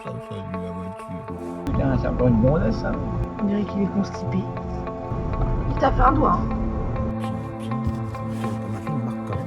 Ça salue la voiture. Putain, c'est encore une gonzesse, ça. On dirait qu'il est constipé. Il t'a fait un doigt. Hein. Bien. On a fait une marque quand même.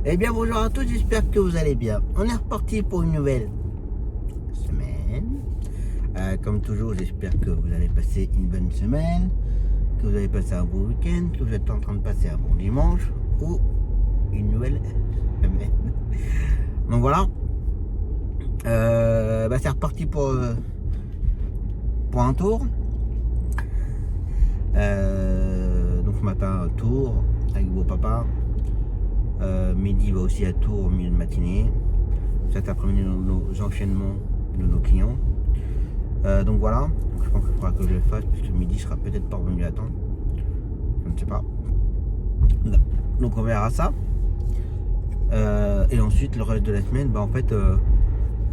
Eh bien bonjour à tous, j'espère que vous allez bien. On est reparti pour une nouvelle semaine. Comme toujours, j'espère que vous allez passer une bonne semaine, que vous allez passer un bon week-end, que vous êtes en train de passer un bon dimanche ou une nouvelle semaine. Donc voilà. C'est reparti pour un tour. Donc ce matin, tour avec vos papas. Midi va aussi à Tours au milieu de matinée. Cet après-midi nos enchaînements de nos clients. Donc voilà, donc, je pense qu'il faudra que je le fasse puisque midi sera peut-être pas revenu à temps. Je ne sais pas. Donc on verra ça. Et ensuite le reste de la semaine, en fait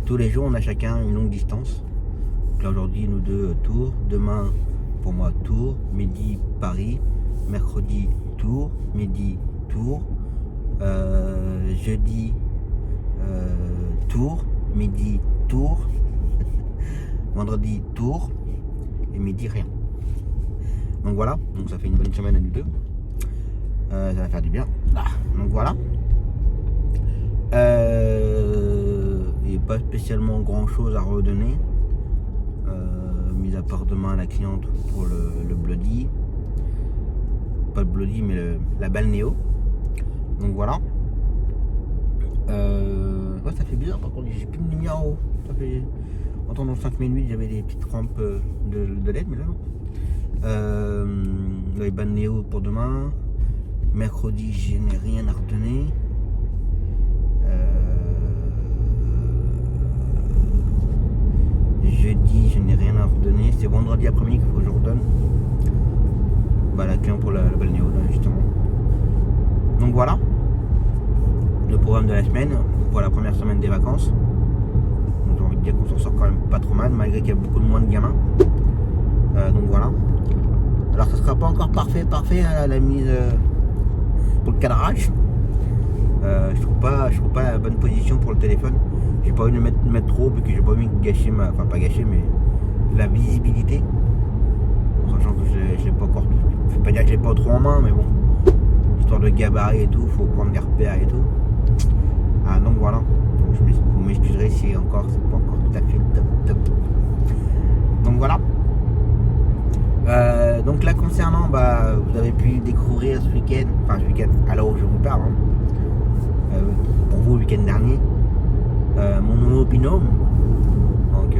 tous les jours on a chacun une longue distance. Donc là aujourd'hui nous deux Tours, demain pour moi Tours, midi Paris, mercredi Tours, midi Tours. Jeudi Tours, midi Tours, vendredi Tours et midi rien. Donc voilà, donc ça fait une bonne semaine à nous deux. Ça va faire du bien. Donc voilà. Et pas spécialement grand chose à redonner. Mis à part demain la cliente pour le Bloody. Pas le Bloody mais la balnéo. Donc voilà. Ouais, ça fait bizarre par contre, j'ai plus de lumière en haut. Ça fait. En temps dans 5008 j'avais des petites rampes de LED, mais là non. Les balnéo pour demain. Mercredi je n'ai rien à redonner. Jeudi je n'ai rien à redonner. C'est vendredi après-midi qu'il faut que je redonne. La client pour la balnéo là justement. Donc voilà le programme de la semaine pour la première semaine des vacances. Donc j'ai envie de dire qu'on s'en sort quand même pas trop mal malgré qu'il y a beaucoup de moins de gamins. Donc voilà. Alors ça sera pas encore parfait la mise pour le cadrage. Je trouve pas la bonne position pour le téléphone. J'ai pas envie de le mettre trop parce que j'ai pas envie de gâcher pas gâcher mais la visibilité. En sachant que je l'ai pas encore. Je vais pas dire que je l'ai pas trop en main mais bon. Histoire de gabarit et tout, faut prendre des repères et tout. Donc voilà. Donc vous m'excuserez si encore c'est pas encore tout à fait top. Donc voilà. Donc là concernant, vous avez pu découvrir ce week-end, à l'heure où je vous parle, pour vous le week-end dernier, mon nouveau binôme. Donc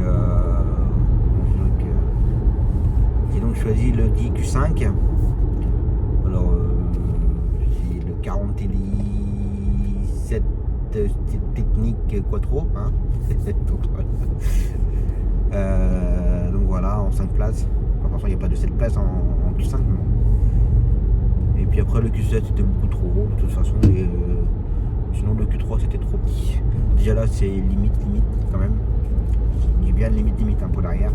j'ai donc choisi le DQ5. Alors c'est le 47 technique quattro, hein. Donc voilà, en 5 places. De toute façon il n'y a pas de 7 places en Q5. Et puis après le Q7 c'était beaucoup trop haut de toute façon. Sinon le Q3 c'était trop petit. Déjà là c'est limite quand même. Je dis bien limite pour l'arrière.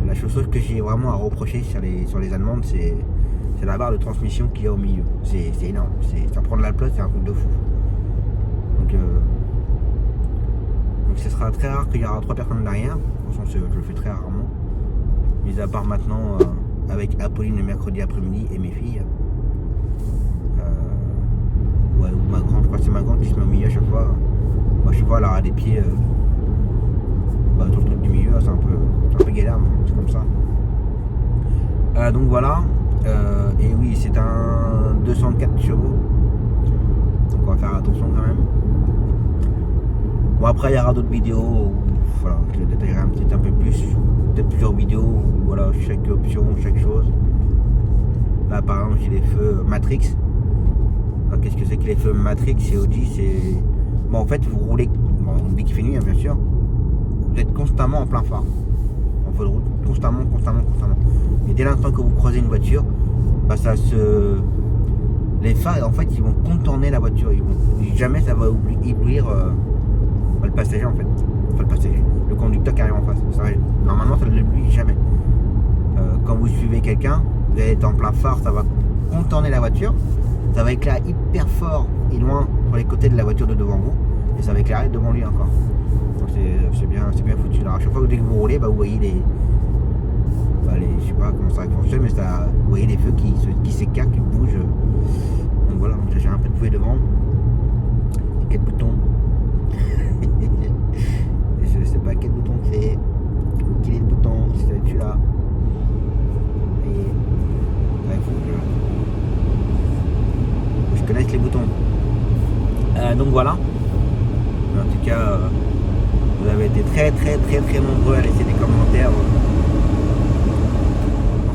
La chose que j'ai vraiment à reprocher sur les Allemandes, c'est la barre de transmission qu'il y a au milieu. C'est énorme. Ça prend de la place, c'est un truc de fou. Donc ce sera très rare qu'il y aura 3 personnes derrière. De toute façon, je le fais très rarement. Mis à part maintenant avec Apolline le mercredi après-midi et mes filles. Ou ma grande, je crois que c'est ma grande qui se met au milieu à chaque fois. Moi, je sais pas, elle aura des pieds sur le truc du milieu, c'est un peu galère, mais c'est comme ça. Donc voilà. Et oui, c'est un 204 chevaux. Donc on va faire attention quand même. Bon, après il y aura d'autres vidéos où, voilà, je les détaillerai un peu plus. Peut-être plusieurs vidéos où voilà, chaque option, chaque chose. Là par exemple j'ai les feux Matrix. Alors, qu'est-ce que c'est que les feux Matrix chez Audi? C'est. Bon, en fait vous roulez. Bon, dès qu'il fait nuit hein, bien sûr. Vous êtes constamment en plein phare. En feu de route. Constamment. Et dès l'instant que vous croisez une voiture, bah ça se. Les phares en fait ils vont contourner la voiture. Jamais ça va éblouir le passager en fait. Enfin le passager. Le conducteur qui arrive en face. Normalement ça ne l'éblouit jamais. Quand vous suivez quelqu'un, vous allez être en plein phare, ça va contourner la voiture. Ça va éclairer hyper fort et loin sur les côtés de la voiture de devant vous. Et ça va éclairer devant lui encore. Donc c'est bien foutu. Alors à chaque fois que dès que vous roulez, bah, vous voyez les. Je sais pas comment ça fonctionne, mais ça, vous voyez les feux qui s'écartent, qui bougent. Donc voilà, donc j'ai un peu de fouet devant. Et quel bouton je sais pas quel bouton c'est. Quel est le bouton? C'est celui-là. Et il faut que je connaisse les boutons. Donc voilà. En tout cas, vous avez été très nombreux à laisser des commentaires.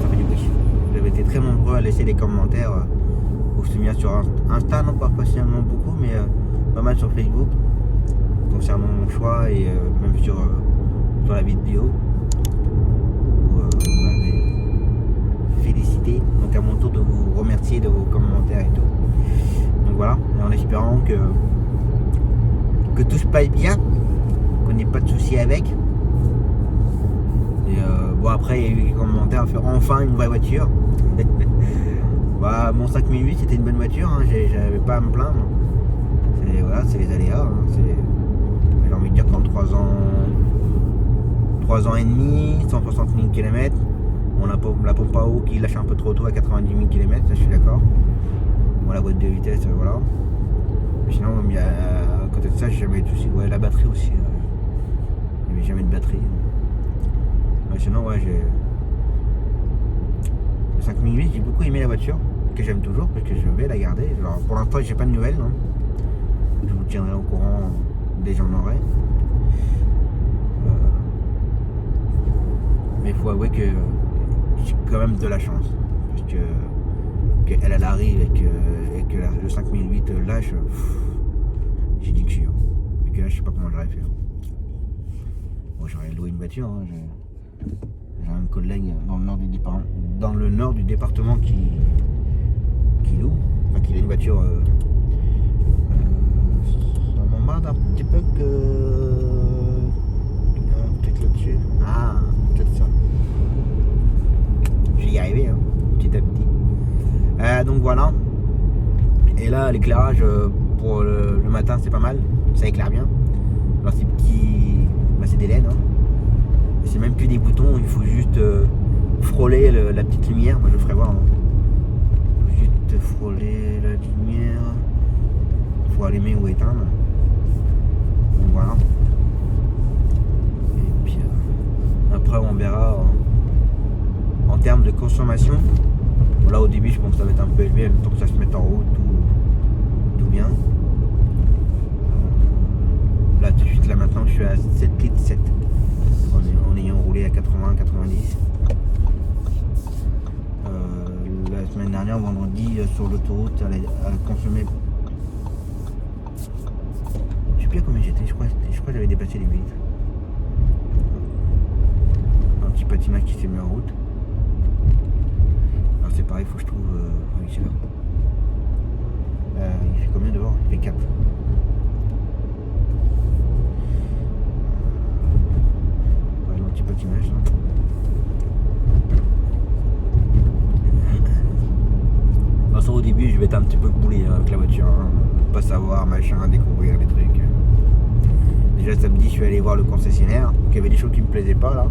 Ça fait du bruit. Vous avez été très nombreux à laisser des commentaires aussi bien sur Insta, non pas spécialement beaucoup, mais pas mal sur Facebook concernant mon choix et même sur la vidéo où vous m'avez félicité. Donc à mon tour de vous remercier de vos commentaires et tout. Donc voilà, et en espérant que tout se passe bien, qu'on n'ait pas de soucis avec. Et bon après il y a eu des commentaires à faire enfin une vraie voiture. Bah, mon 5008 c'était une bonne voiture, hein, j'avais pas à me plaindre. Voilà, c'est les aléas. Hein, j'ai envie de dire qu'en 3 ans et demi, 160 000 km, on a la pompe à eau qui lâche un peu trop tôt à 90 000 km, ça je suis d'accord. Bon, la boîte de vitesse, voilà. Mais sinon, à côté de ça, j'ai jamais eu de soucis. Ouais, la batterie aussi. Il n'y avait jamais de batterie. Mais sinon, ouais, j'ai. Le 5008, j'ai beaucoup aimé la voiture, que j'aime toujours, parce que je vais la garder. Alors, pour l'instant, j'ai pas de nouvelles. Hein. Je vous tiendrai au courant dès que j'en aurai. Mais il faut avouer que j'ai quand même de la chance. Parce qu'elle arrive et que le 5008 lâche. J'ai dit que je suis. Mais que là, je sais pas comment j'aurais fait. Bon, j'aurais loué une voiture. Hein, j'ai un collègue dans le nord du département qui loue. Enfin, qui a une voiture. Ça m'emmerde un petit peu que. Peut-être là-dessus. Ah, peut-être ça. Je vais y arriver, hein, petit à petit. Donc voilà. Et là, l'éclairage pour le matin, c'est pas mal. Ça éclaire bien. Alors, c'est petit. Bah, c'est des LED. Hein. C'est même plus des boutons. Il faut juste frôler la petite lumière. Moi, je le ferai voir. Hein. Il faut juste frôler la lumière. Il faut allumer ou éteindre. Donc voilà. Et puis après, on verra en termes de consommation. Bon, là, au début, je pense que ça va être un peu élevé. Le temps que ça se mette en route, tout bien. Là, tout de suite, là maintenant, je suis à 7,7 litres. En ayant roulé à 80-90. La semaine dernière, vendredi, sur l'autoroute, elle a consommé. Je sais plus à combien j'étais, je crois que j'avais dépassé les 8 litres. Un petit patinage qui s'est mis en route. Alors c'est pareil, il faut que je trouve. Oui, c'est là. Il fait combien dehors? Il fait 4. Petit patinage là. Alors, au début je vais être un petit peu boulé avec la voiture, hein. Pas savoir, machin, découvrir les trucs. Déjà samedi je suis allé voir le concessionnaire, il y avait des choses qui me plaisaient pas là.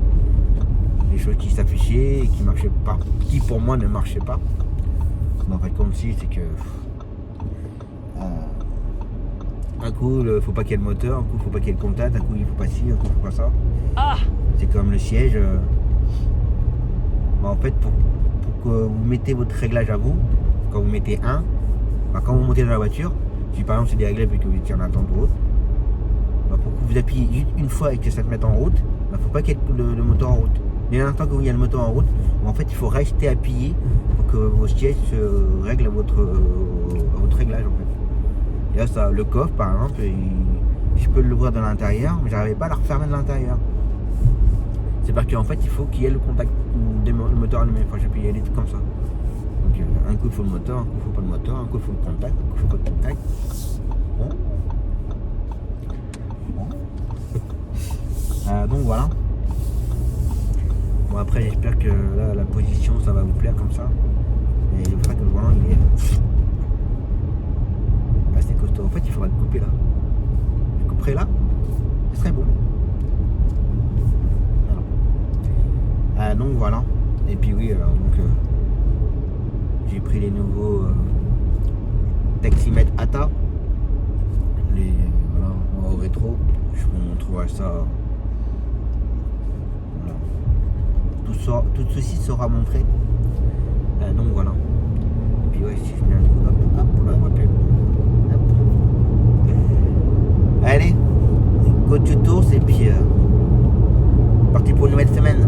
Des choses qui s'affichaient et qui marchaient pas, qui pour moi ne marchaient pas. Mais en fait comme si c'est que un coup il faut pas qu'il y ait le moteur, un coup il faut pas qu'il y ait le contact, un coup il faut pas ci, un coup il faut pas ça. Ah, c'est comme le siège. Bah en fait pour que vous mettez votre réglage à vous, quand vous mettez un, bah, quand vous montez dans la voiture, si par exemple c'est déréglé puis que vous étiez en attente de route, bah, pour que vous appuyez juste une fois et que ça se mette en route, il ne faut pas qu'il y ait le moteur en route. Dès l'instant que il y a le moteur en route, en fait il faut rester appuyé pour que vos sièges se règlent à votre réglage en fait. Et là ça, le coffre par exemple, je peux l'ouvrir de l'intérieur, mais j'arrivais pas à la refermer de l'intérieur. C'est parce qu'en fait il faut qu'il y ait le contact le moteur allumé, enfin je peux y aller tout comme ça. Donc un coup il faut le moteur, un coup il faut pas le moteur, un coup il faut le contact, un coup il faut pas de contact. Donc voilà. Bon après j'espère que là la position ça va vous plaire comme ça. Et il faudra que le volant il est assez costaud. En fait il faudra le couper là. Je couperai là, ce serait bon. Voilà. Donc voilà. Et puis oui alors donc j'ai pris les nouveaux taximètres ATA. Les voilà au rétro. Je vous montrerai ça. Tout ceci sera montré. Donc voilà. Et puis ouais, si je mets un coup hop pour la voiture. Allez, go to tours et puis parti pour une nouvelle semaine.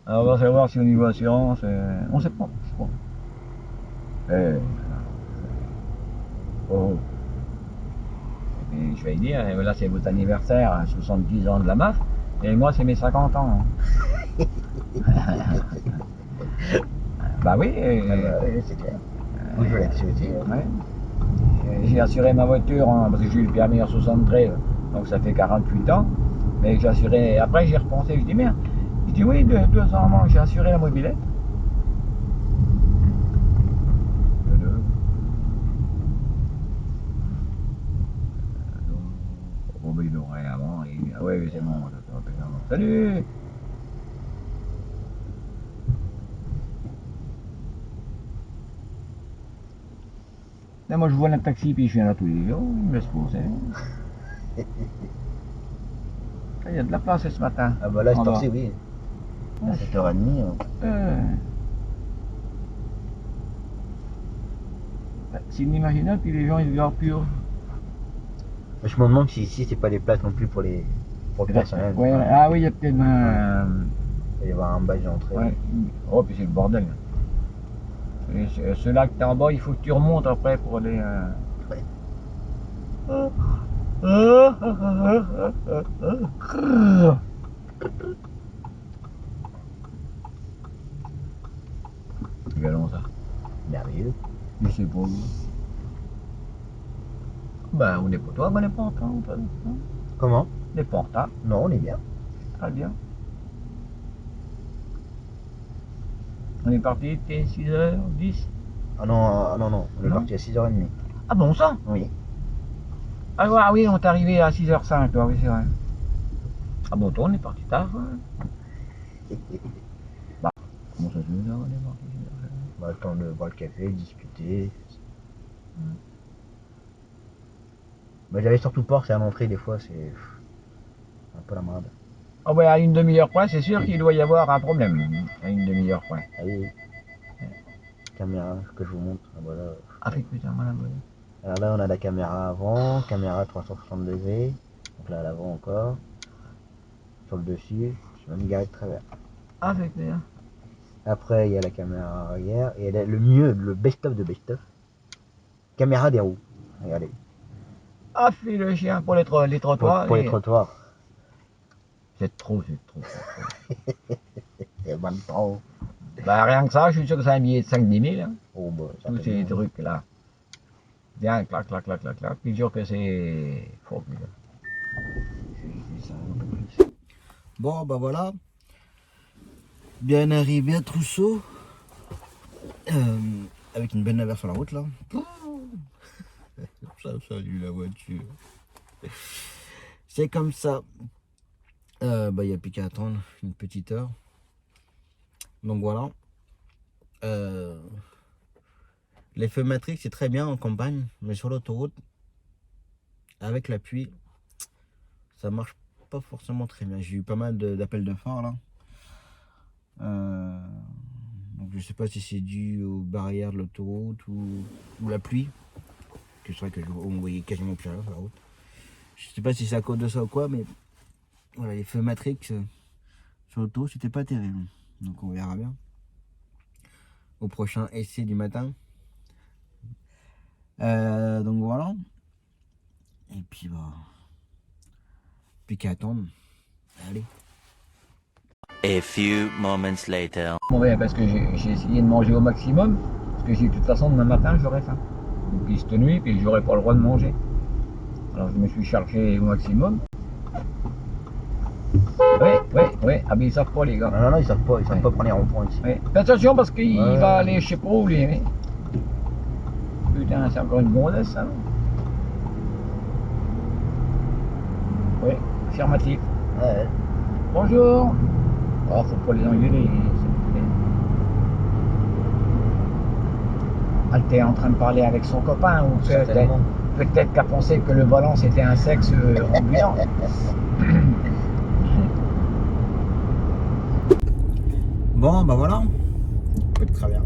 Alors on va savoir si au niveau assurance, on sait pas, je crois. Oh. Et je vais lui dire, là c'est votre anniversaire, 70 ans de la MAF, et moi c'est mes 50 ans. Bah oui. C'est clair. Oui, je vais là-dessus aussi. Ouais. J'ai assuré ma voiture, parce que j'ai eu le permis en 73, donc ça fait 48 ans. Mais j'ai assuré, après j'ai repensé, je dis merde. Je dis oui, 200 ans, j'ai assuré la mobilette. Oh, ben il aurait avant, ah oui, c'est bon, salut. Là, moi je vois un taxi, puis je viens là tous les jours, il me laisse poser. Il y a de la place ce matin. Ah bah là, je t'en sais, oui. À 7h30. C'est une imaginable, puis les gens ils regardent plus haut. Je me demande si ici c'est pas des places non plus pour le personnel. Ouais, ah oui, il y a peut-être Il va y avoir un badge d'entrée. Ouais. Oh, puis c'est le bordel. Ceux-là que t'es en bas, il faut que tu remontes après pour aller. Ouais. C'est galant ça. Merveilleux. Je sais pas. Ben, on n'est pas toi, on n'est pas en retard. Comment? On n'est pas en retard. Non, on est bien. Très bien. On est parti, t'es 6h10. Ah non, non, on est Non. parti à 6h30. Ah bon sang. Oui. Ah ouais, ah oui, on est arrivé à 6h05, toi, oui, c'est vrai. Ah bon, toi, on est parti tard. Ouais. Bah, comment ça se fait, là, on est parti 6h05? Bah, le temps de boire le café, discuter. Bah, j'avais surtout peur, c'est à l'entrée, des fois, c'est un peu la merde. Ah ouais, à une demi-heure près, c'est sûr qu'il doit y avoir un problème. À une demi-heure près. Ah oui. Caméra que je vous montre. Voilà. Ah putain, madame. Ouais. Alors là, on a la caméra avant, caméra 360 degrés. Donc là, à l'avant encore. Sur le dessus, je vais même garer de travers. Ah, c'est clair. Après, il y a la caméra arrière. Et là, le mieux, le best-of de best-of. Caméra des roues. Regardez. Ah, fais le chien pour les trottoirs. Pour les et- trottoirs. C'est trop. Et en même temps. Bah, rien que ça, je suis sûr que ça a mis 5-10 000. Hein. Oh, bah, ça Tous fait ces bien. trucs là. Bien, clac. Puis je jure que c'est formidable. C'est ça, un peu plus. Bon, bah voilà. Bien arrivé à Trousseau. Avec une belle navire sur la route là. Ça salue la voiture. C'est comme ça. Bah, il n'y a plus qu'à attendre une petite heure. Donc voilà. Les feux Matrix, c'est très bien en campagne, mais sur l'autoroute, avec la pluie, ça marche pas forcément très bien. J'ai eu pas mal d'appels de phare là. Donc je sais pas si c'est dû aux barrières de l'autoroute ou la pluie. Que c'est vrai que on voyait quasiment plus rien sur la route. Je sais pas si c'est à cause de ça ou quoi, mais voilà, les feux Matrix sur l'autoroute, c'était pas terrible. Donc on verra bien. Au prochain essai du matin. Donc voilà. Et puis bah. Plus qu'à attendre. Allez. A few moments later. Bon, ouais, parce que j'ai essayé de manger au maximum. Parce que j'ai de toute façon demain matin j'aurai faim. Et puis cette nuit, puis j'aurai pas le droit de manger. Alors je me suis chargé au maximum. Oui. Ah mais ils savent pas les gars. Non, ils savent pas prendre les ronds-points ici. Ouais. Fais attention parce qu'il Ouais. va aller je sais pas où lui. Mais... Putain, c'est encore une gonzesse ça. Oui, affirmatif. Ouais. Bonjour. Oh, faut pas les engueuler, s'il vous plaît. Elle était en train de parler avec son copain ou Certainement. peut-être qu'elle pensait que le volant c'était un sexe ambulant. Bon, bah voilà. Un peu de travers.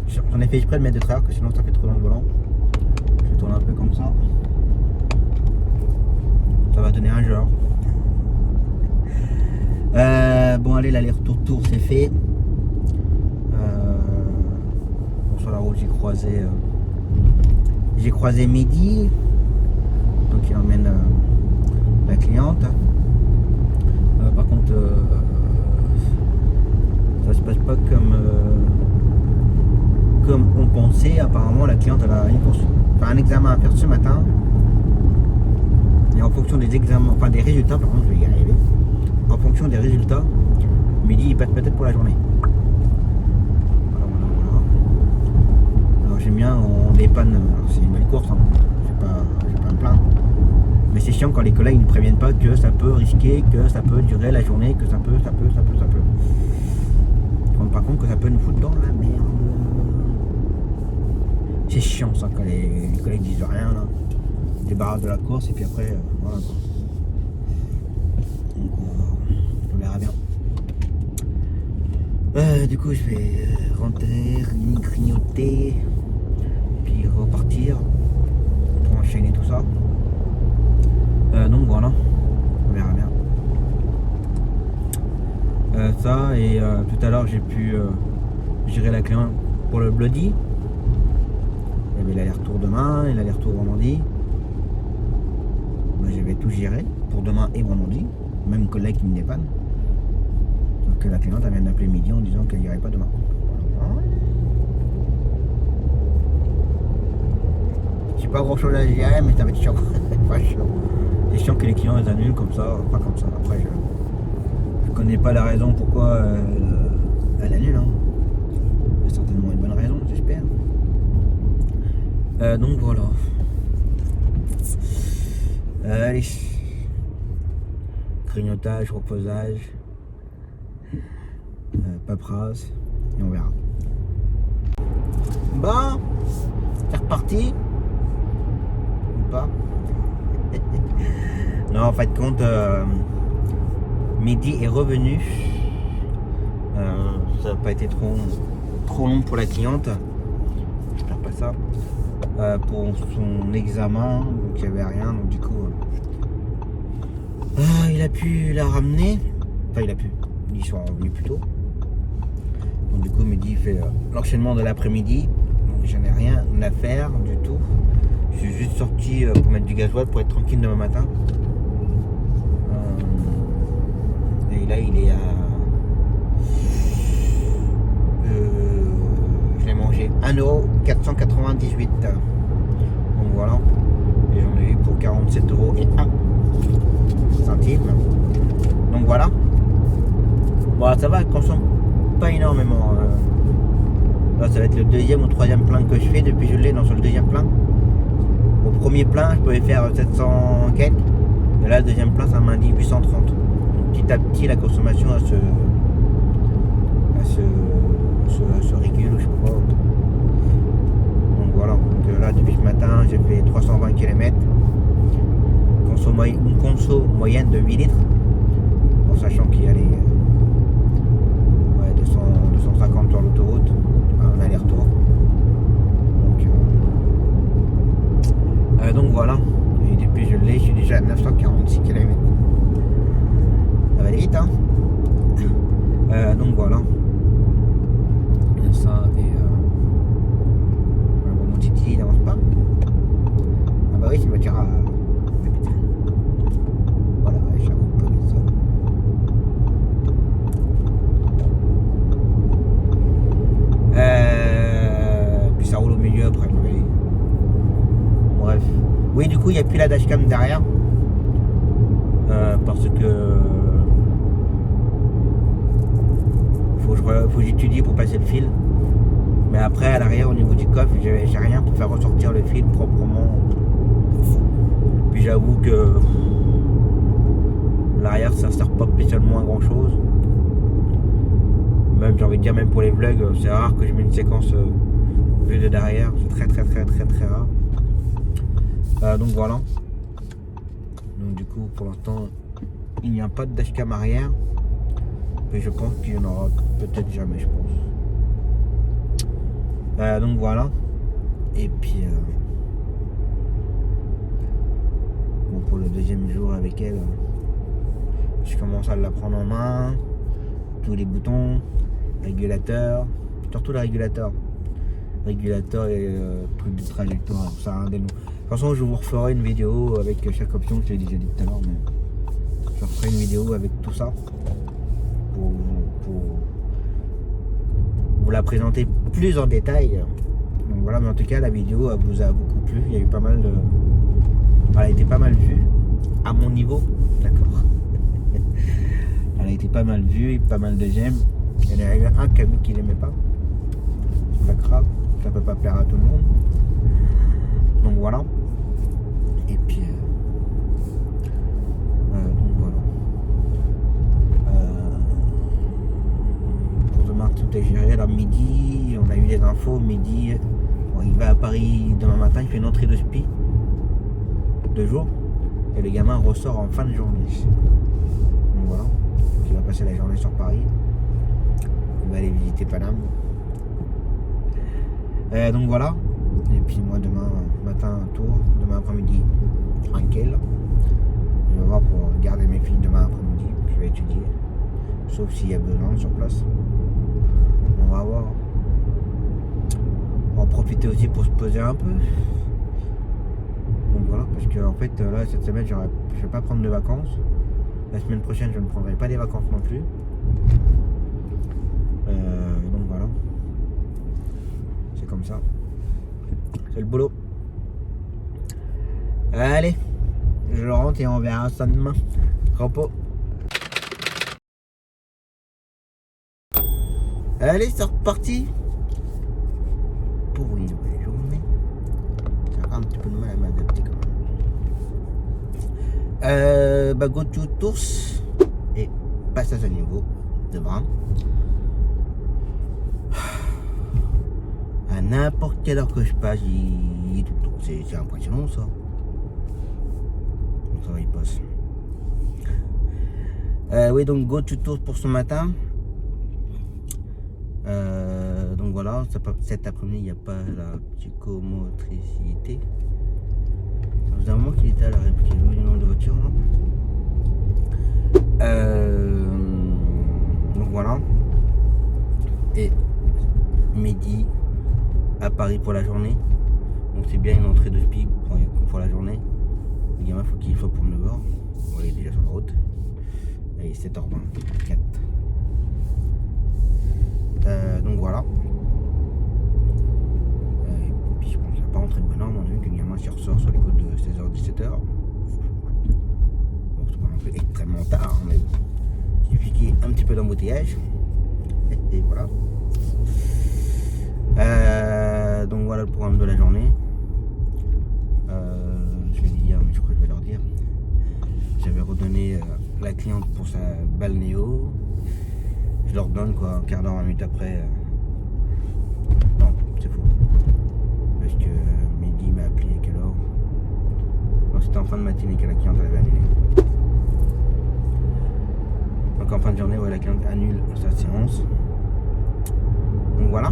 J'en ai fait exprès de mettre de travers, que sinon ça fait trop dans le volant. Je tourne un peu comme ça. Ça va donner un genre. Bon, allez, l'aller-retour c'est fait. Bon, sur la route, j'ai croisé Mehdi. Donc, il emmène la cliente. Par contre, ça se passe pas comme on pensait. Apparemment, la cliente elle a un examen à faire ce matin. Et en fonction des examens, enfin des résultats, par contre, je vais y arriver. En fonction des résultats, Mehdi il passe peut-être pour la journée. Voilà. Alors j'aime bien, on dépanne. C'est une belle course, hein. J'ai pas à me plaindre. Mais c'est chiant quand les collègues ne préviennent pas que ça peut risquer, que ça peut durer la journée, que ça peut. Ils ne rendent pas compte que ça peut nous foutre dans la merde. C'est chiant ça quand les collègues disent rien là. Ils débarrassent de la course et puis après, voilà quoi. Donc on verra bien. Du coup je vais rentrer, grignoter, puis repartir pour enchaîner tout ça. Donc voilà, on verra bien. ça. Et tout à l'heure, j'ai pu gérer la cliente pour le Bloody. Il y avait l'aller-retour demain et l'aller-retour vendredi. Bah, j'avais tout géré pour demain et vendredi. Même collègue qui me dépanne. Sauf que la cliente elle vient d'appeler midi en disant qu'elle n'irait pas demain. J'ai pas grand chose à gérer, mais ça va être chiant. C'est chiant que les clients les annulent comme ça, pas comme ça. Après, je connais pas la raison pourquoi elle annule. Hein. Il y a certainement une bonne raison, j'espère. Donc voilà. Allez. Grignotage, reposage, paperasse, et on verra. Bon, c'est reparti. Ou pas. Non, en fait, compte, Mehdi est revenu. Ça n'a pas été trop long pour la cliente. J'espère pas ça. Pour son examen, donc il n'y avait rien, donc du coup il a pu la ramener. Enfin, ils sont revenus plus tôt. Donc du coup Mehdi fait l'enchaînement de l'après-midi, donc j'en ai rien à faire du tout. Je suis juste sorti pour mettre du gasoil pour être tranquille demain matin. Et là il est à je l'ai mangé 1,498 €. Donc voilà. Et j'en ai eu pour 47 € et 1 centime. Donc voilà. Bon, ça va, elle consomme pas énormément. Là, ça va être le deuxième ou troisième plein que je fais depuis que je l'ai sur le deuxième plein. Au premier plein, je pouvais faire 700 quelques. Et là, le deuxième plein, ça m'a dit 830. Donc, petit à petit, la consommation se régule, je crois. Donc voilà. Donc là, depuis ce matin, j'ai fait 320 km. Une conso moyenne de 8 litres. En sachant qu'il y a les 250 sur l'autoroute, un aller-retour. Donc voilà. Et depuis je l'ai, je suis déjà à 946 km. Ça va aller vite, hein. Donc voilà. Et ça et mon Titi il n'avance pas. Ah bah oui, c'est une voiture à. Voilà, j'avoue pas ça. Puis ça roule au milieu après. Oui. Bref. Oui, du coup, il n'y a plus la dashcam derrière. Parce que faut que j'étudie pour passer le fil. Mais après, à l'arrière, au niveau du coffre, j'ai rien pour faire ressortir le fil proprement. Puis j'avoue que l'arrière, ça sert pas spécialement à grand chose. Même, j'ai envie de dire, même pour les vlogs, c'est rare que je mets une séquence vue de derrière. C'est très rare. Donc voilà. Donc du coup, pour l'instant, il n'y a pas de dashcam arrière. Mais je pense qu'il y en aura peut-être jamais, je pense. Donc voilà. Et puis bon, pour le deuxième jour avec elle, je commence à la prendre en main. Tous les boutons, régulateur, surtout le régulateur. Régulateur et truc de trajectoire, ça a un des noms. De toute façon, je vous referai une vidéo avec chaque option, je l'ai déjà dit tout à l'heure, mais je referai une vidéo avec tout ça pour vous la présenter plus en détail. Donc voilà, mais en tout cas, la vidéo vous a beaucoup plu. Il y a eu pas mal de. Elle a été pas mal vue à mon niveau, d'accord. Elle a été pas mal vue et pas mal de j'aime. Il y en a eu un qui l'aimait pas. C'est pas grave, ça peut pas plaire à tout le monde. Donc voilà. Et puis donc voilà. Pour demain tout est géré. Alors midi, on a eu des infos. Midi, bon, il va à Paris demain matin, il fait une entrée de spi 2 jours. Et le gamin ressort en fin de journée. Donc voilà. Il va passer la journée sur Paris. Il va aller visiter Paname. Donc voilà. Et puis moi demain matin un tour, demain après-midi tranquille. Je vais voir pour garder mes filles demain après-midi. Je vais étudier. sauf s'il y a besoin sur place. On va voir. On va en profiter aussi pour se poser un peu. Donc voilà, parce que en fait là cette semaine je vais pas prendre de vacances. La semaine prochaine je ne prendrai pas des vacances non plus. Donc voilà. C'est comme ça. C'est le boulot. Allez, je rentre et on verra ça demain. Repos. Allez, c'est reparti pour une nouvelle journée. Ça a un petit peu de mal à m'adapter quand même. Go to Tours et passage à niveau de bras. À n'importe quelle heure que je passe, il est tout le temps. C'est impressionnant ça. Ça il passe. Oui, donc go to Tours pour ce matin. Donc voilà, cet après-midi il n'y a pas la psychomotricité. Ça faisait un moment qu'il était à l'arrêt, parce qu'il y avait le nom de voiture là. Donc voilà. Et midi à Paris pour la journée. Donc c'est bien une entrée de SPIC pour la journée. Le gamin faut qu'il soit pour 9h. Ouais, il est déjà sur la route. Et 7h24. Donc voilà. Et puis je pense qu'il va pas rentrer de bonne heure, on a vu que le gamin s'y ressort sur les côtes de 16h, 17h. Bon, c'est pas non plus extrêmement tard, hein, mais bon. Il suffit qu'il y ait un petit peu d'embouteillage. Et voilà. Donc voilà le programme de la journée. Je l'ai dit hier, mais je crois que je vais leur dire. J'avais redonné la cliente pour sa balnéo. Je leur donne quoi, un quart d'heure, 20 minutes après. Non, c'est faux. Parce que Mehdi m'a appelé à quelle heure? Non, c'était en fin de matinée que la cliente avait annulé. Donc en fin de journée, ouais, la cliente annule sa séance. Donc voilà.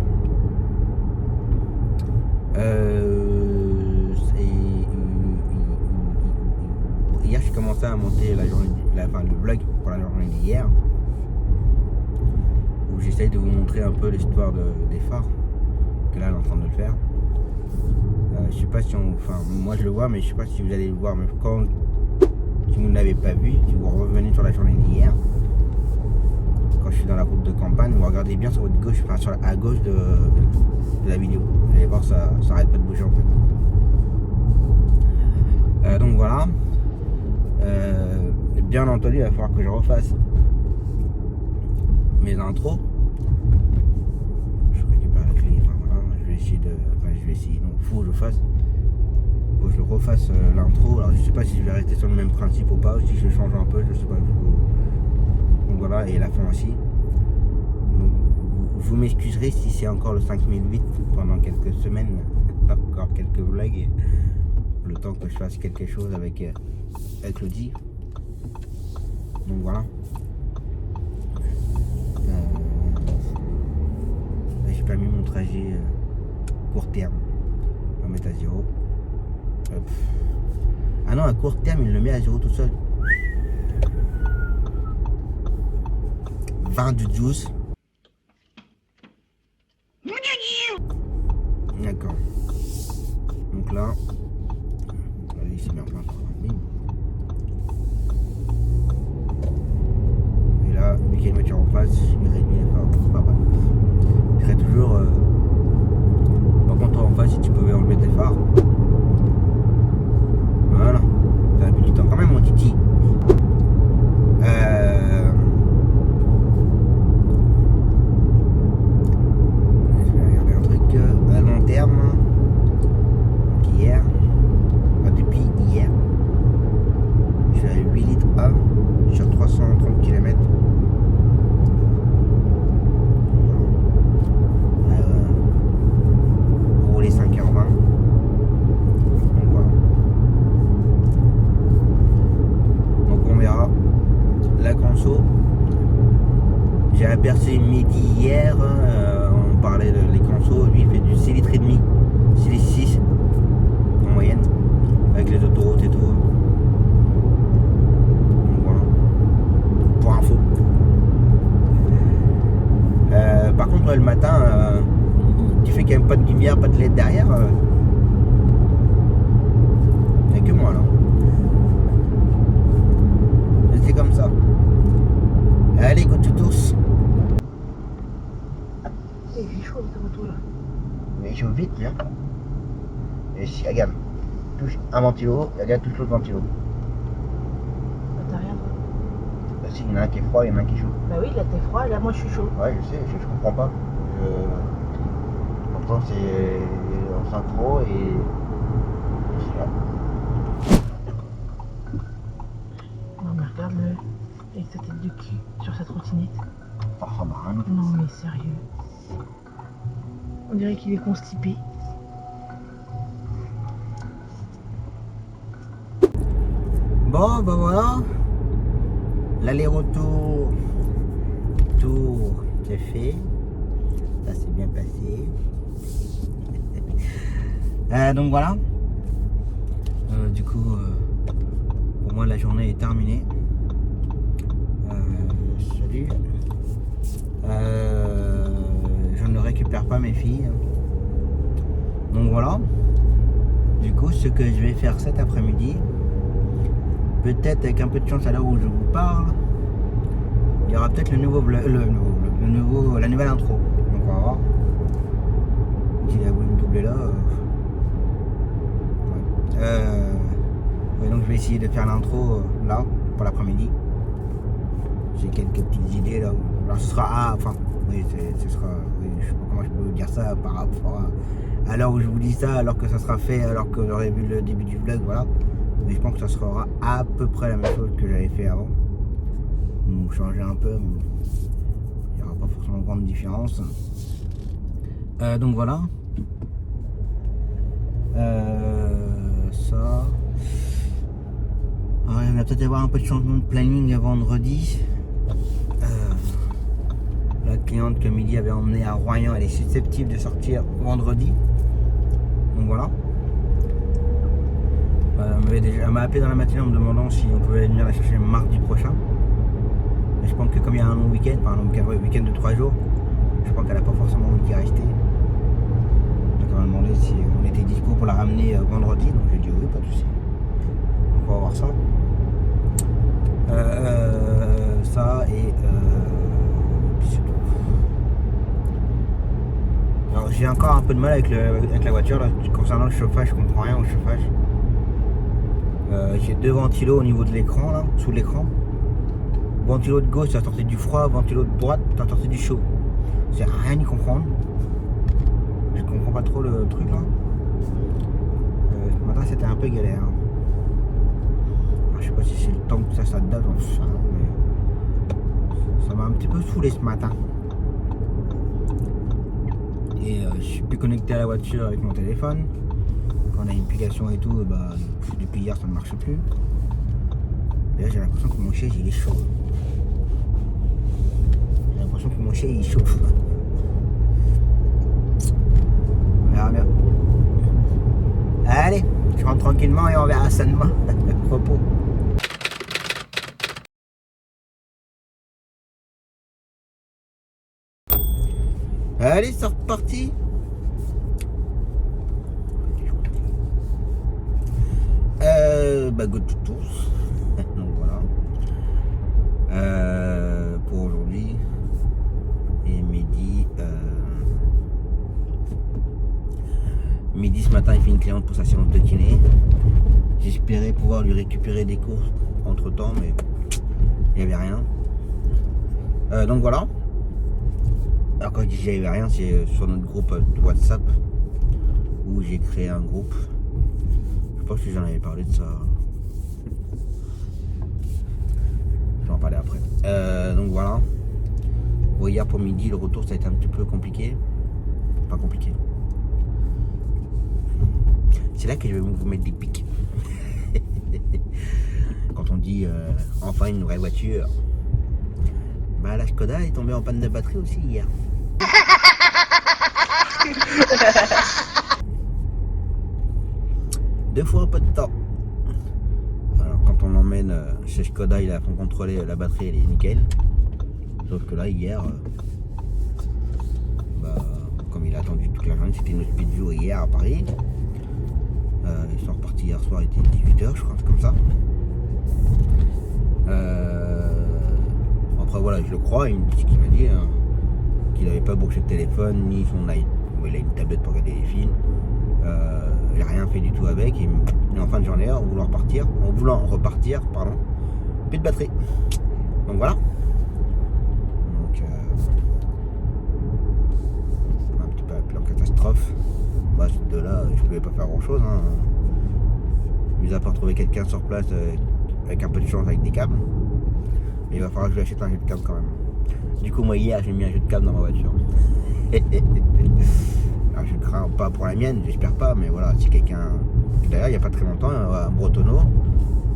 Hier, j'ai commencé à monter la journée, le vlog pour la journée d'hier, où j'essaye de vous montrer un peu l'histoire des phares, que là, elle est en train de le faire. Je sais pas si moi je le vois, mais je sais pas si vous allez le voir, mais si vous ne l'avez pas vu, si vous revenez sur la journée d'hier, quand je suis dans la route de campagne, vous regardez bien sur votre gauche, à gauche de la vidéo. Vous allez voir, ça arrête pas de bouger en fait. Donc voilà. Bien entendu, il va falloir que je refasse mes intros. Je récupère la clé. Voilà, je vais essayer non, faut que je fasse. Faut que je refasse l'intro. Alors je sais pas si je vais rester sur le même principe ou pas, ou si je change un peu, je sais pas. Donc voilà, et la fin aussi. Donc, vous m'excuserez si c'est encore le 5008 pendant quelques semaines, encore quelques vlogs, le temps que je fasse quelque chose avec Claudie. Donc voilà. J'ai pas mis mon trajet court terme. On va mettre à 0. Ah non, à court terme, il le met à 0 tout seul. 20 de juice. D'accord. Donc là, allez, c'est bien plein. Et là, vu qu'il y a une voiture en face, il réduit les phares. C'est pas mal. Je serais toujours. Par contre, toi en face, si tu pouvais enlever tes phares. Voilà. T'as un peu du temps quand même, mon titi. Je vais regarder un truc à long terme. Donc hier. Depuis hier. Je suis à 8 litres A sur 330 km. Rouler 5h20. Donc voilà. Donc on verra. La conso. J'ai aperçu Mehdi hier. On parlait de les consos. Lui il fait du 6 litres et demi. 6 litres 6 en moyenne. Avec les autoroutes et tout. Donc voilà. Pour info. tourne le matin, du fait qu'il n'y a même pas de lumière, pas de LED derrière, il n'y a que moi là. Et c'est comme ça. Allez, go to tous. Il fait chaud avec ton moto là. Mais il chauffe vite, viens. Et si, regarde, touche un ventilo, et regarde, touche l'autre ventilo. Bah, t'as rien toi. Bah si, il y en a un qui est froid, il y en a un qui est chaud. Bah oui, là t'es froid, là moi je suis chaud. Ouais, je sais, je comprends pas. Pourtant, c'est en synchro et. Non mais regarde-le. Avec sa tête de cul sur sa trottinette. Oh, bah, rien. Non mais sérieux. On dirait qu'il est constipé. Bon, bah voilà. L'aller-retour. Tour, c'est fait. Ça s'est bien passé. Donc voilà. Du coup, pour moi, la journée est terminée. Salut. Je ne récupère pas mes filles. Donc voilà. Du coup, ce que je vais faire cet après-midi, peut-être avec un peu de chance à l'heure où je vous parle, il y aura peut-être le nouveau la nouvelle intro. Donc on va voir. Si la me doublée là. Ouais, donc je vais essayer de faire l'intro là pour l'après-midi. J'ai quelques petites idées là. Alors ce sera oui, ce sera. Oui, je sais pas comment je peux vous dire ça par rapport à l'heure où je vous dis ça, alors que ça sera fait, alors que j'aurais vu le début du vlog, voilà. Mais je pense que ça sera à peu près la même chose que j'avais fait avant. Donc changer un peu, mais il n'y aura pas forcément grande différence. Donc voilà. Ça. Alors, il va peut-être y avoir un peu de changement de planning vendredi. La cliente que Midi avait emmenée à Royan, elle est susceptible de sortir vendredi. Donc voilà. Elle m'a appelé dans la matinée en me demandant si on pouvait venir la chercher mardi prochain. Mais je pense que comme il y a un long week-end, enfin un week-end de 3 jours, je pense qu'elle n'a pas forcément envie d'y rester. Donc elle m'a demandé si on était dispo pour la ramener vendredi. Donc j'ai dit oui, pas de souci. Donc on va voir ça. Ça et puis c'est tout. Alors j'ai encore un peu de mal avec la voiture là. Concernant le chauffage, je comprends rien au chauffage. J'ai 2 ventilos au niveau de l'écran là, sous l'écran. Ventilo de gauche, ça sortait du froid, ventilo de droite, ça sortait du chaud. C'est rien y comprendre. Je comprends pas trop le truc là. Ce matin c'était un peu galère. Alors, je sais pas si c'est le temps que ça date, j'en sais rien, mais ça m'a un petit peu saoulé ce matin. Et je suis plus connecté à la voiture avec mon téléphone. Quand on a une application et tout, bah, depuis hier ça ne marche plus. Et là j'ai l'impression que mon siège il est chaud. J'ai l'impression que mon siège il chauffe. On verra bien. Allez, je rentre tranquillement et on verra ça demain. Repos. Allez, c'est reparti. Bah go to tous. Donc voilà. Pour aujourd'hui. Et midi. Midi ce matin il fait une cliente pour sa séance de kiné. J'espérais pouvoir lui récupérer des courses entre temps, mais il n'y avait rien. Donc voilà. Alors quand je dis qu'il n'y avait rien, c'est sur notre groupe de WhatsApp où j'ai créé un groupe. Je pense que j'en avais parlé de ça. Je vais en parler après. Donc voilà. Bon, hier pour midi, le retour ça a été un petit peu compliqué. Pas compliqué. C'est là que je vais vous mettre des pics. Quand on dit enfin une vraie voiture. Bah la Skoda est tombée en panne de batterie aussi hier. Deux fois peu de temps. Alors quand on l'emmène chez Skoda, ils la font contrôler la batterie, elle est nickel. Sauf que là hier, il a attendu toute la journée. C'était une speed view hier à Paris. Ils sont repartis hier soir, il était 18h, je crois, c'est comme ça. Après, voilà, je le crois. Il m'a dit qu'il n'avait pas branché de téléphone, ni son iPad. Il a une tablette pour regarder les films. Il n'a rien fait du tout avec. Et en fin de journée, en voulant repartir, plus de batterie. Donc voilà. Donc un petit peu appelé en catastrophe. Bah, de là, je pouvais pas faire grand chose. Mis à part trouver quelqu'un sur place avec un peu de chance avec des câbles. Mais il va falloir que je lui achète un jeu de câble quand même. Du coup, moi hier, j'ai mis un jeu de câble dans ma voiture. Alors, je crains pas pour la mienne, j'espère pas, mais voilà, si quelqu'un. D'ailleurs, il n'y a pas très longtemps, un Bretonneau,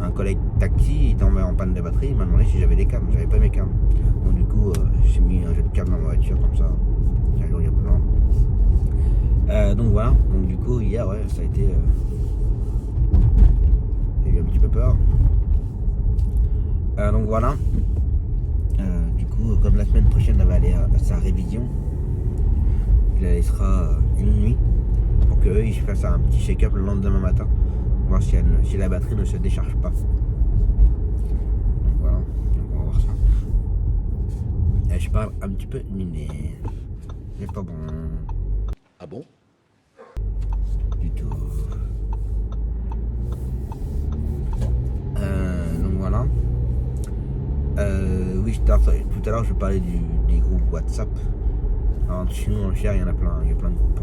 un collègue taxi, il est tombé en panne de batterie, il m'a demandé si j'avais des câbles, j'avais pas mes câbles. Donc du coup, j'ai mis un jeu de câble dans ma voiture comme ça, si un jour il y a besoin. Donc voilà, donc du coup, hier, ouais, ça a été. J'ai eu un petit peu peur. Donc voilà. Du coup, comme la semaine prochaine, elle va aller à sa révision. Il la laissera une nuit pour qu'eux ils fassent un petit check-up le lendemain matin, voir si la batterie ne se décharge pas. Donc voilà, donc on va voir ça. Et je parle un petit peu du nez. C'est pas bon. Ah bon? Du tout. Donc voilà. Oui, tout à l'heure je parlais des groupes WhatsApp. Alors chez nous en Cher, il y en a plein, il y a plein de groupes.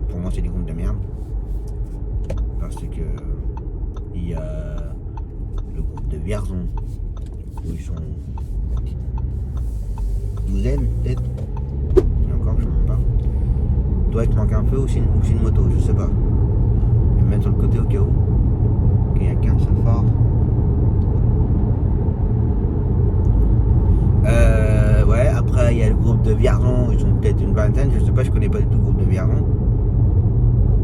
Pour moi c'est des groupes de merde. Parce que il y a le groupe de Vierzon où ils sont une douzaine peut-être. Et encore je ne sais même pas. Toi il te manque un peu ou c'est une moto, je sais pas. Je vais me mettre sur le côté au cas où. Il n'y a qu'un seul phare. Ouais, après il y a le groupe de Vierzon, ils sont peut-être une vingtaine, je sais pas, je connais pas du tout le groupe de Vierzon.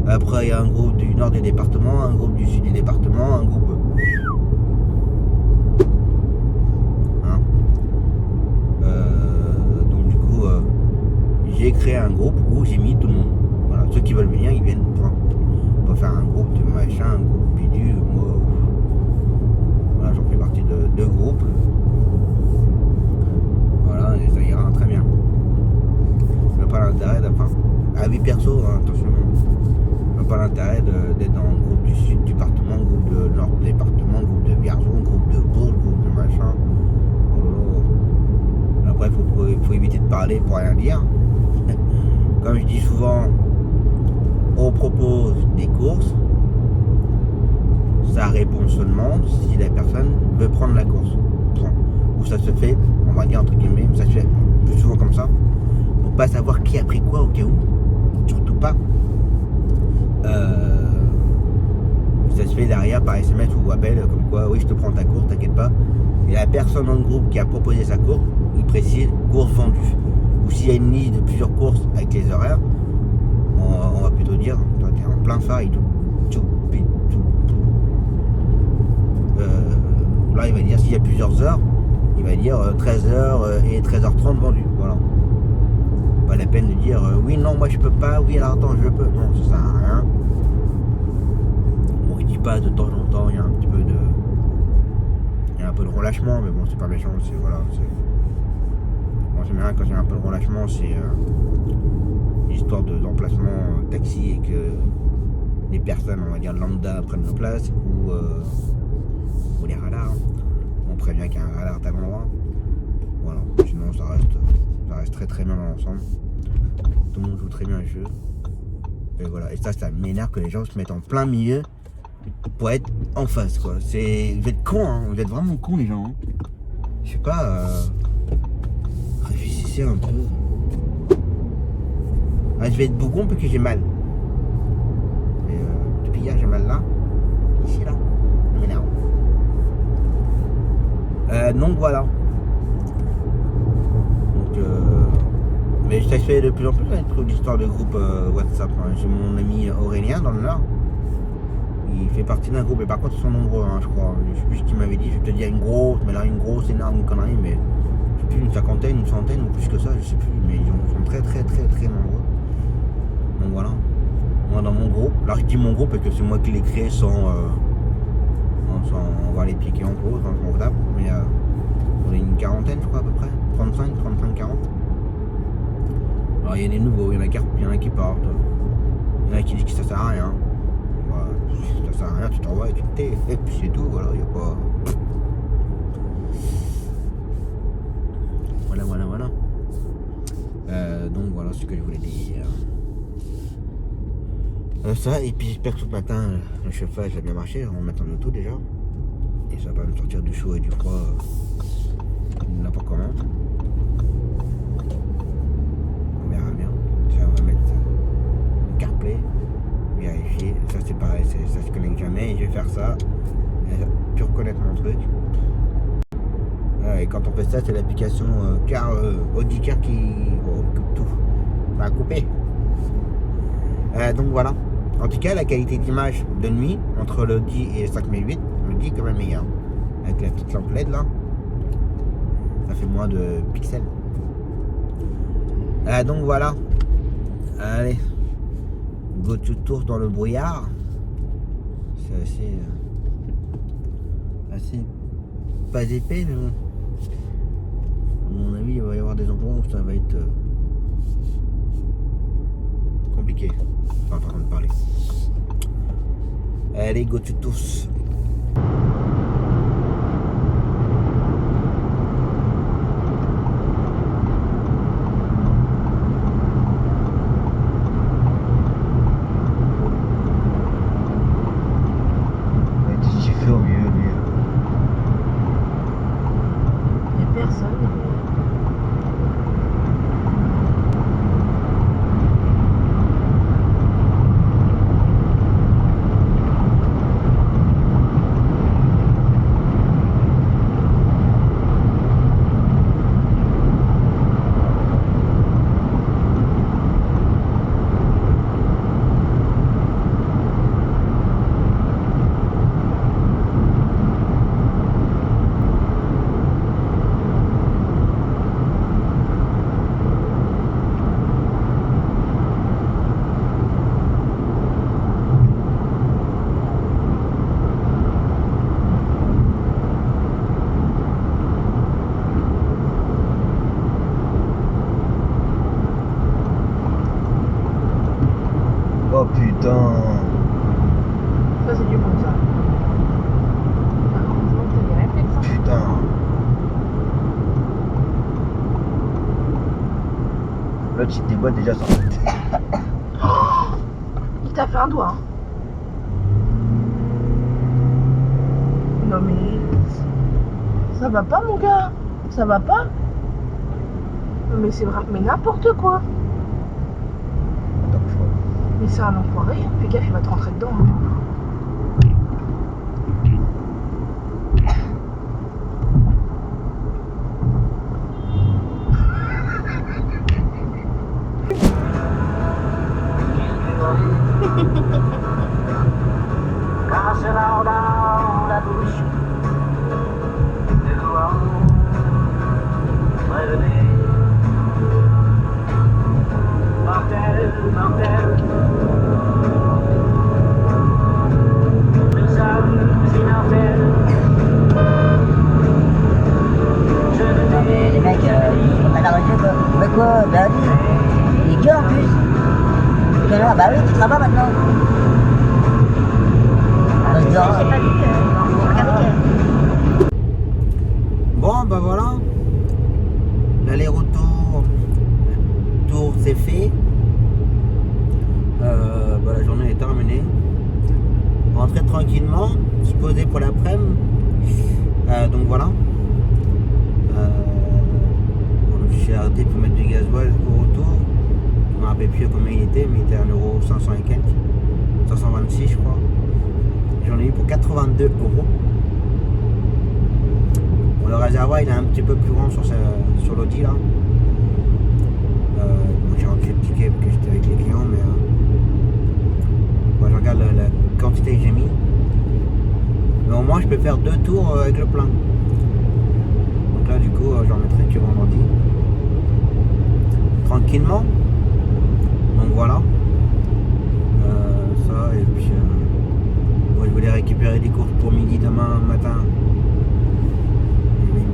Après il y a un groupe du nord du département, un groupe du sud du département, un groupe. Donc du coup, j'ai créé un groupe où j'ai mis tout le monde. Voilà, ceux qui veulent venir, ils viennent. Point. On va faire un groupe de machin, un groupe bidule, moi. Voilà, j'en fais partie de deux groupes. Voilà, et ça ira très bien. Je n'ai pas l'intérêt enfin, à vie perso, hein, attention. Je n'ai pas l'intérêt d'être dans le groupe du sud département, groupe de nord département, groupe de Vierzon, groupe de Bourges, groupe de machin. Après, il faut éviter de parler pour rien dire. Comme je dis souvent, on propose des courses. Ça répond seulement si la personne veut prendre la course. Point. Ou ça se fait, on va dire entre guillemets, ça se fait plus souvent comme ça. Pour pas savoir qui a pris quoi au cas où. Surtout pas. Ça se fait derrière par SMS ou appel comme quoi oui je te prends ta course, t'inquiète pas. Et la personne dans le groupe qui a proposé sa course, il précise course vendue. Ou s'il y a une liste de plusieurs courses avec les horaires, on va plutôt dire, toi t'es en plein phare et tout. Là il va dire s'il y a plusieurs heures, il va dire 13h et 13h30 vendu. Voilà. Pas la peine de dire oui non moi je peux pas, oui alors attends je peux. Non, ça sert à rien. Bon il dit pas de temps en temps, il y a un petit peu de. Il y a un peu de relâchement, mais bon c'est pas méchant, c'est voilà. Bon c'est bien quand il y a un peu de relâchement, c'est histoire d'emplacement taxi et que les personnes on va dire lambda prennent nos places ou les radars. On prévient qu'il y a un radar à tel endroit. Voilà, sinon ça reste très très bien dans l'ensemble. Tout le monde joue très bien le jeu. Et voilà, et ça m'énerve que les gens se mettent en plein milieu pour être en face quoi. Vous êtes cons, hein, vous êtes vraiment cons les gens. Hein. Je sais pas, réfléchissez un peu. Ah, je vais être bougon parce que j'ai mal. Et depuis hier j'ai mal là. Ici là. Ça m'énerve. Donc voilà. Donc, mais ça se fait de plus en plus avec l'histoire de groupe WhatsApp. Hein. J'ai mon ami Aurélien dans le Nord. Il fait partie d'un groupe et par contre ils sont nombreux, hein, je crois. Je sais plus ce qu'il m'avait dit. Je vais te dire une grosse, mais là une grosse énorme connerie, mais je sais plus, une cinquantaine, une centaine ou plus que ça, je sais plus, mais ils sont très nombreux. Donc voilà. Moi dans mon groupe, là je dis mon groupe parce que c'est moi qui l'ai créé sans on va les piquer en pause, en confortable, mais on est une quarantaine je crois à peu près, 35, 40. Alors il y a des nouveaux, il y en a qui partent, il y en a qui disent que ça sert à rien. Bah, ça sert à rien, tu t'envoies et tu te tais, et puis c'est tout, voilà, il n'y a pas. Voilà. Donc voilà ce que je voulais dire. Ça, et puis j'espère que ce matin le chauffage a bien marché en mettant le tout déjà. Et ça va pas me sortir du chaud et du froid n'importe comment. On verra bien. Ça, on va mettre CarPlay, vérifier. Ça c'est pareil, ça se connecte jamais. Et je vais faire ça. Et puis reconnaître mon truc. Et quand on fait ça, c'est l'application Audi Car qui coupe tout. Ça a coupé. Donc voilà. En tout cas, la qualité d'image de nuit entre le 10 et le 5008, le 10 est quand même meilleur. Avec la petite lampe LED là, ça fait moins de pixels. Donc voilà. Allez. Go to tour dans le brouillard. C'est assez pas épais, mais bon. À mon avis, il va y avoir des endroits où ça va être compliqué. Enfin, en train de parler. Allez, go to tous. Qu'est-ce qu'il fait au milieu, lui? Il n'y a personne. Oh putain. Ça, c'est du bon, ça. Heureusement que t'as des réflexes. Hein. Putain. L'autre il déboîte déjà sans. Il t'a fait un doigt. Hein. Non, mais. Ça va pas, mon gars. Ça va pas. Non, mais c'est vraiment. Mais n'importe quoi. Mais c'est un enfoiré. Fais gaffe, il va te rentrer dedans. Hein. Casse-la dans la bouche. Prévenez. Mortel. Nous sommes immortels. Je ne Mais les mecs, ils sont pas dans le jeu quoi. Mais quoi? Bah oui, il est que en plus. Bah oui, tu travailles maintenant. C'est pas lui, Bon bah voilà. L'aller-retour. Tour c'est fait. Bah, la journée est terminée. Rentrer tranquillement, se poser pour l'après-midi. Donc voilà. J'ai arrêté pour mettre du gasoil au retour. Je me rappelle plus combien il était, mais il était à 1,500 € et quelques. 526 je crois. J'en ai eu pour 82 €. Bon, le réservoir il est un petit peu plus grand sur l'Audi là. J'ai rempli le ticket parce que j'étais avec les clients, mais je regarde la quantité que j'ai mis. Mais au moins je peux faire 2 tours avec le plein. Donc là du coup je j'en mettrai que vendredi. Tranquillement. Donc voilà. Ça et puis moi, je voulais récupérer des courses pour midi demain matin. Il y avait une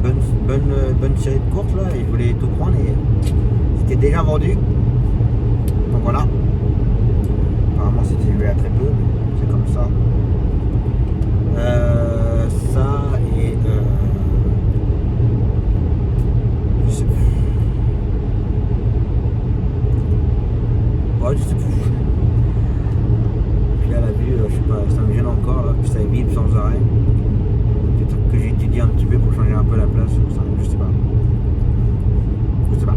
bonne série de courses là et je voulais tout prendre et c'était déjà vendu. Donc voilà. Apparemment c'était joué à très peu, c'est comme ça. Ça et je sais plus. Ouais, je sais plus. Puis là la vue, je sais pas, ça me gêne encore là, puis ça vibre sans arrêt. Peut-être que j'ai étudié un petit peu pour changer un peu la place, pour ça, je sais pas. Je sais pas.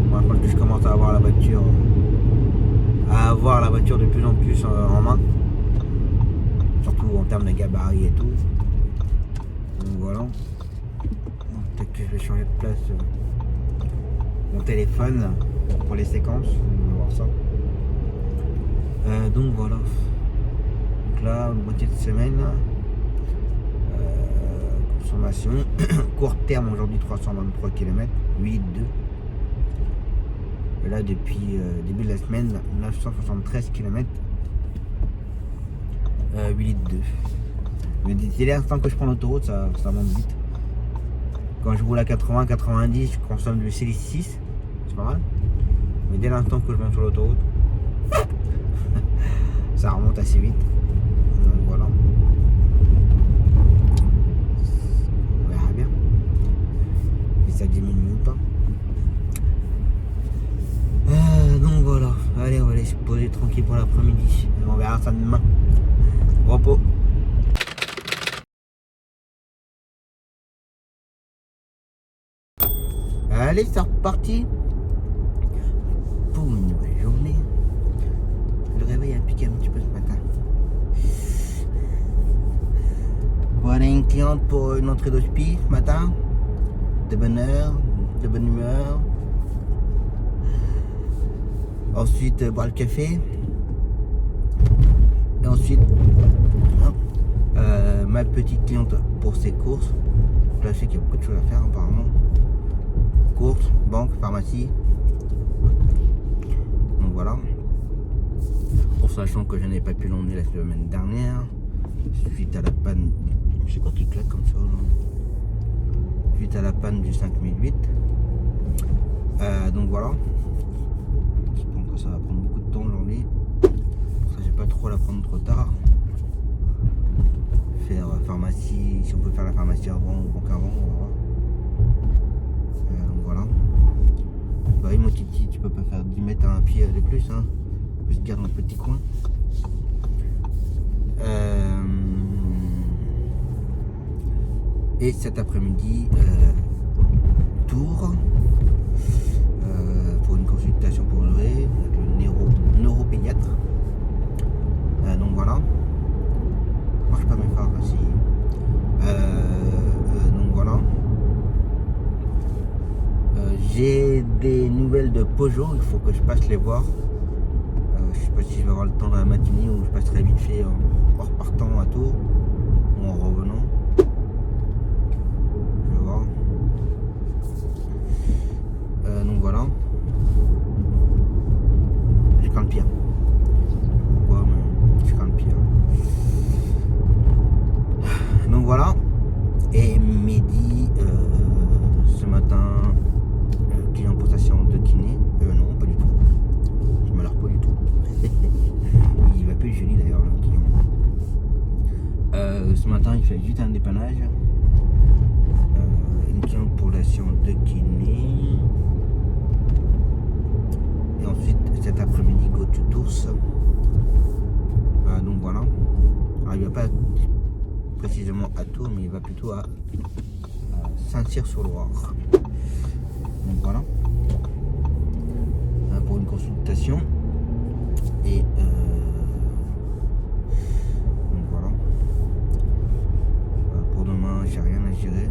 Moi je pense que je commence à avoir la voiture de plus en plus en main. Surtout en termes de gabarit et tout. Donc voilà. Peut-être que je vais changer de place mon téléphone pour les séquences. On va voir ça. Donc voilà. Donc là, moitié de semaine. Consommation. Court terme aujourd'hui 323 km, 8 litres 2. Et là depuis début de la semaine 973 km. 8 litres 2. Mais dès l'instant que je prends l'autoroute, ça monte vite. Quand je roule à 80, 90, je consomme du Célis 6, c'est pas mal. Mais dès l'instant que je monte sur l'autoroute, ça remonte assez vite. Donc voilà. On verra bien. Si ça diminue ou pas. Donc voilà. Allez, on va aller se poser tranquille pour l'après-midi. On verra ça demain. Repos. Allez, c'est reparti pour une nouvelle journée. Le réveil a piqué un petit peu ce matin. Voilà une cliente pour une entrée d'hospice ce matin. De bonne heure, de bonne humeur. Ensuite, boire le café. Et ensuite, ma petite cliente pour ses courses. Là, je sais qu'il y a beaucoup de choses à faire apparemment. Courses, banque, pharmacie. Donc voilà. En sachant que je n'ai pas pu l'emmener la semaine dernière. Suite à la panne. Je sais quoi qui claque comme ça aujourd'hui. Suite à la panne du 5008. Donc voilà. Je pense que ça va prendre beaucoup de temps aujourd'hui. Pour ça, je vais pas trop la prendre trop tard. Faire pharmacie, si on peut faire la pharmacie avant ou banque avant, on va voir. Donc voilà. Bah oui, mon titi, tu peux pas faire 10 mètres à un pied de plus, hein. On peut se garder dans le petit coin. Et cet après-midi, tour pour une consultation pour le neuropédiatre. Donc voilà. Marche pas mes phares aussi. Donc voilà. J'ai des nouvelles de Peugeot, il faut que je passe les voir. Je sais pas si je vais avoir le temps dans la matinée ou je passerai vite fait en repartant à Tours ou en revenant. Je vais voir. Donc voilà. Je crains le pire. Pourquoi, mais je crains le pire. Donc voilà. Et midi, ce matin, client pour sa séance de kiné. Non, pas du tout. Je me largue pas du tout. Il va plus joli d'ailleurs, le client. Ce matin, il fait juste un dépannage. Une cliente pour la séance de kiné. Et ensuite, cet après-midi, go to Tours. Donc voilà. Alors, il va pas précisément à Tours, mais il va plutôt à Saint-Cyr-sur-Loire. Donc voilà. Pour une consultation. Et donc voilà. Pour demain, j'ai rien à gérer.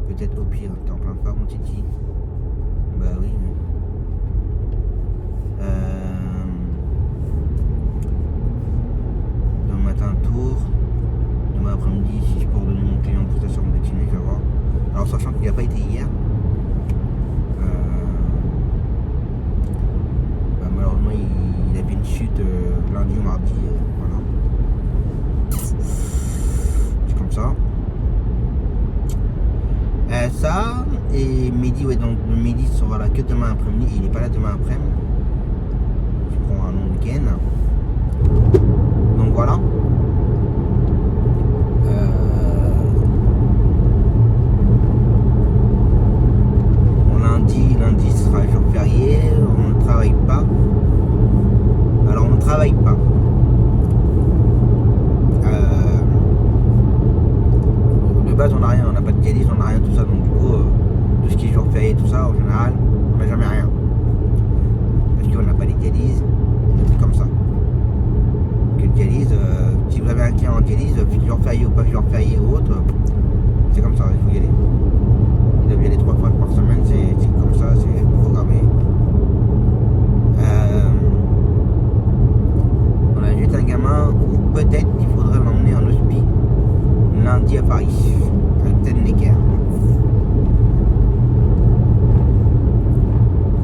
Peut-être au pire, t'es en plein phare, mon titi. Bah oui. Demain matin, tour. Demain après-midi, si je peux redonner mon client en prestation de kiné, je vais voir. Alors, sachant qu'il n'a pas été hier. dit, ouais, donc le midi sera là que demain après-midi. Il n'est pas là demain après-midi. Je prends un long week-end. Donc voilà. Lundi sera jour férié, on ne travaille pas. Alors on ne travaille pas. De base on n'a rien, on n'a pas de dialyse, on n'a rien tout ça, donc du coup tout ce qui est jour férié tout ça en général on n'a jamais rien. Parce qu'on n'a pas les dialyses, des trucs comme ça. Donc une dialyse, si vous avez un client en dialyse, jour férié ou pas jour férié ou autre, c'est comme ça, il faut y aller. Il doit y aller 3 fois par semaine, c'est comme ça, c'est programmé. On a juste un gamin où peut-être il faudrait l'emmener en hospice lundi à Paris, avec Ten-Necker.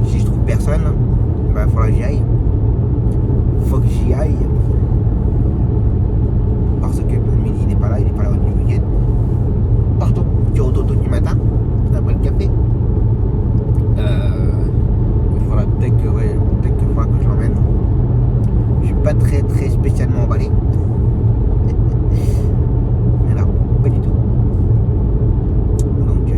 Si je trouve personne, il faudra que j'y aille. Faut que j'y aille. Parce que le midi il n'est pas là du week-end. Pardon, du retour du matin. Après le café, il faudra peut-être que je l'emmène. Je suis pas très spécialement emballé. Mais là, pas du tout. Donc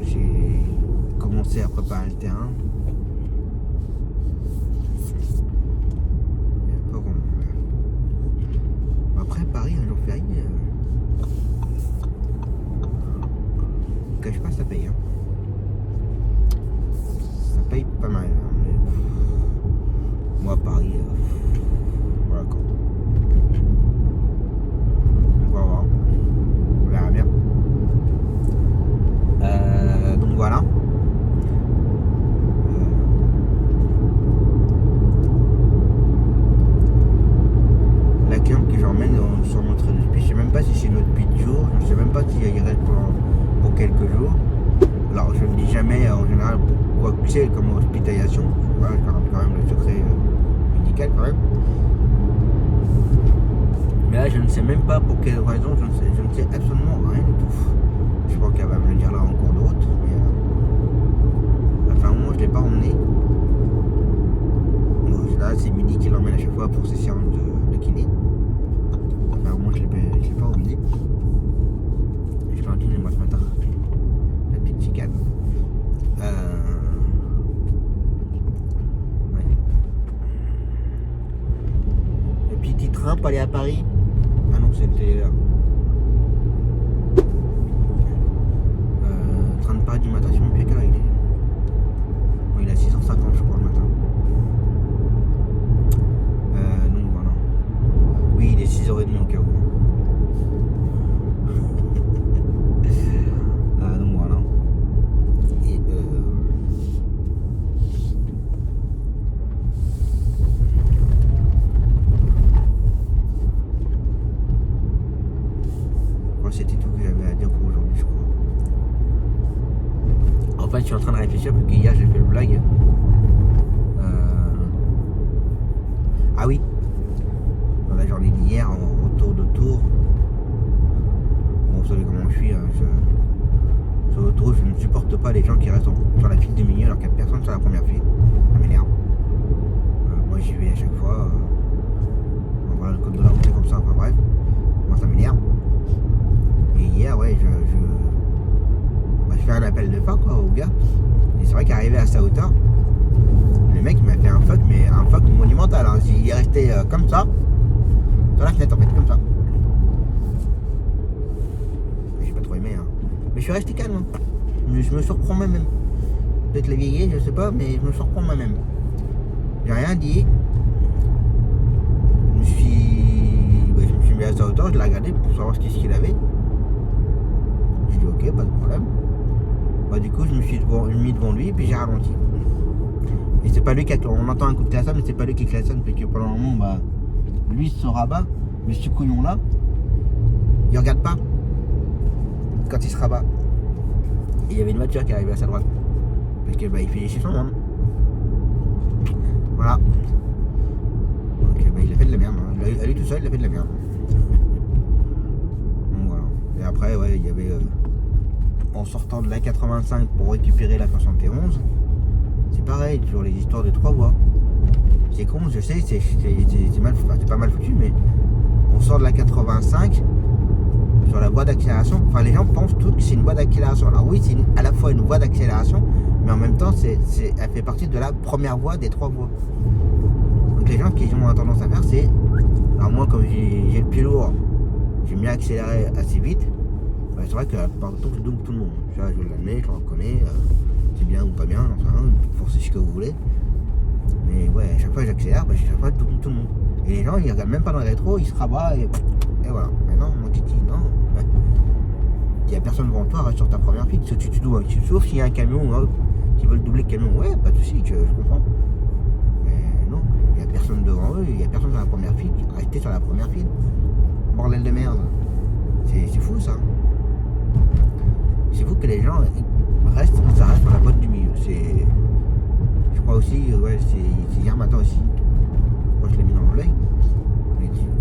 j'ai commencé à préparer le terrain. Après Paris, un jour férié, je cache pas, ça paye. Hein. Ça paye pas mal. Hein, mais... Moi, Paris, voilà quoi. Donc, on va voir. On verra bien. Donc voilà. La cliente que j'emmène sur notre hospice, je sais même pas si c'est notre hospice de jour, je sais même pas s'il y reste pour quelques jours. Alors je ne dis jamais en général quoi que c'est comme hospitalisation, voilà, je garde quand même le secret médical quand même. Mais là je ne sais même pas pour quelle raison, je ne sais absolument rien du tout. Je pense qu'elle va me le dire là en cours de route, mais enfin au moins je ne l'ai pas emmené. Bon, là c'est Midi qui l'emmène à chaque fois pour ses séances de kiné. Enfin au moins je l'ai pas emmené. Je l'ai emmené moi ce matin. La petite chicane. Ouais. Le petit train pour aller à Paris. Ah non, c'était train de Paris du matin, je sais même plus à quelle heure il est. Bon, il est à 6h50 je crois le matin. Donc voilà. Oui, il est 6h30 au cas où. Donc voilà. Et c'était tout que j'avais à dire pour aujourd'hui, je crois. En fait, je suis en train de réfléchir parce qu'hier j'ai fait le blague. Ah oui, dans la journée d'hier, au tour de Tours. Bon, vous savez comment je suis. Hein, sur l'autoroute, je ne supporte pas les gens qui restent sur la file de milieu alors qu'il n'y a personne sur la première file. Ça m'énerve. Moi, j'y vais à chaque fois. Voilà, le code de la route est comme ça. Enfin bref, moi ça m'énerve. Et hier, ouais, je fais un appel de phare quoi au gars. Et c'est vrai qu'arrivé à sa hauteur, le mec m'a fait un fuck, mais un fuck monumental. Hein. Il est resté comme ça, dans la fenêtre en fait, comme ça. J'ai pas trop aimé. Hein. Mais je suis resté calme. Hein. Je me surprends moi-même. Peut-être la vieillesse, je sais pas, mais je me surprends moi-même. J'ai rien dit. Je me suis mis à sa hauteur, je l'ai regardé pour savoir ce qu'il avait. J'ai dit ok, pas de problème. Bah du coup je me suis mis devant lui et puis j'ai ralenti. Et c'est pas lui qui a... On entend un coup de klaxon mais c'est pas lui qui klaxonne, parce que pendant un moment bah lui se rabat, mais ce couillon là, il regarde pas quand il se rabat. Et il y avait une voiture qui arrivait à sa droite. Parce que bah il fait chez son monde. Voilà. Donc bah, il a fait de la merde. Hein. À lui tout seul il a fait de la merde. après, ouais, il y avait en sortant de la 85 pour récupérer la 71, c'est pareil, toujours les histoires de 3 voies. C'est con, je sais, c'est mal, c'est pas mal foutu, mais on sort de la 85 sur la voie d'accélération. Enfin, les gens pensent tous que c'est une voie d'accélération. Alors oui, c'est à la fois une voie d'accélération, mais en même temps, elle fait partie de la première voie des 3 voies. Donc les gens qui ont tendance à faire, c'est... Alors moi, comme j'ai le pied lourd, j'aime bien accélérer assez vite. Bah, c'est vrai que par contre, je double tout le monde. Je l'admets, je le reconnais. C'est bien ou pas bien, enfin, forcez ce que vous voulez. Mais ouais, à chaque fois que j'accélère, bah, chaque fois je double tout le monde. Et les gens, ils regardent même pas dans le rétro, ils se rabattent et voilà. Mais non, mon titi, non. Il n'y a personne devant toi, reste sur ta première file. Tu dois, sauf s'il y a un camion qui veut le doubler le camion. Ouais, pas de soucis, je comprends. Mais non, il n'y a personne devant eux, il n'y a personne dans la première file. Restez sur la première file. Bordel de merde. C'est fou ça. C'est fou que les gens restent sur la boîte du milieu. Je crois aussi, ouais, c'est hier matin aussi. Moi je l'ai mis dans l'œil.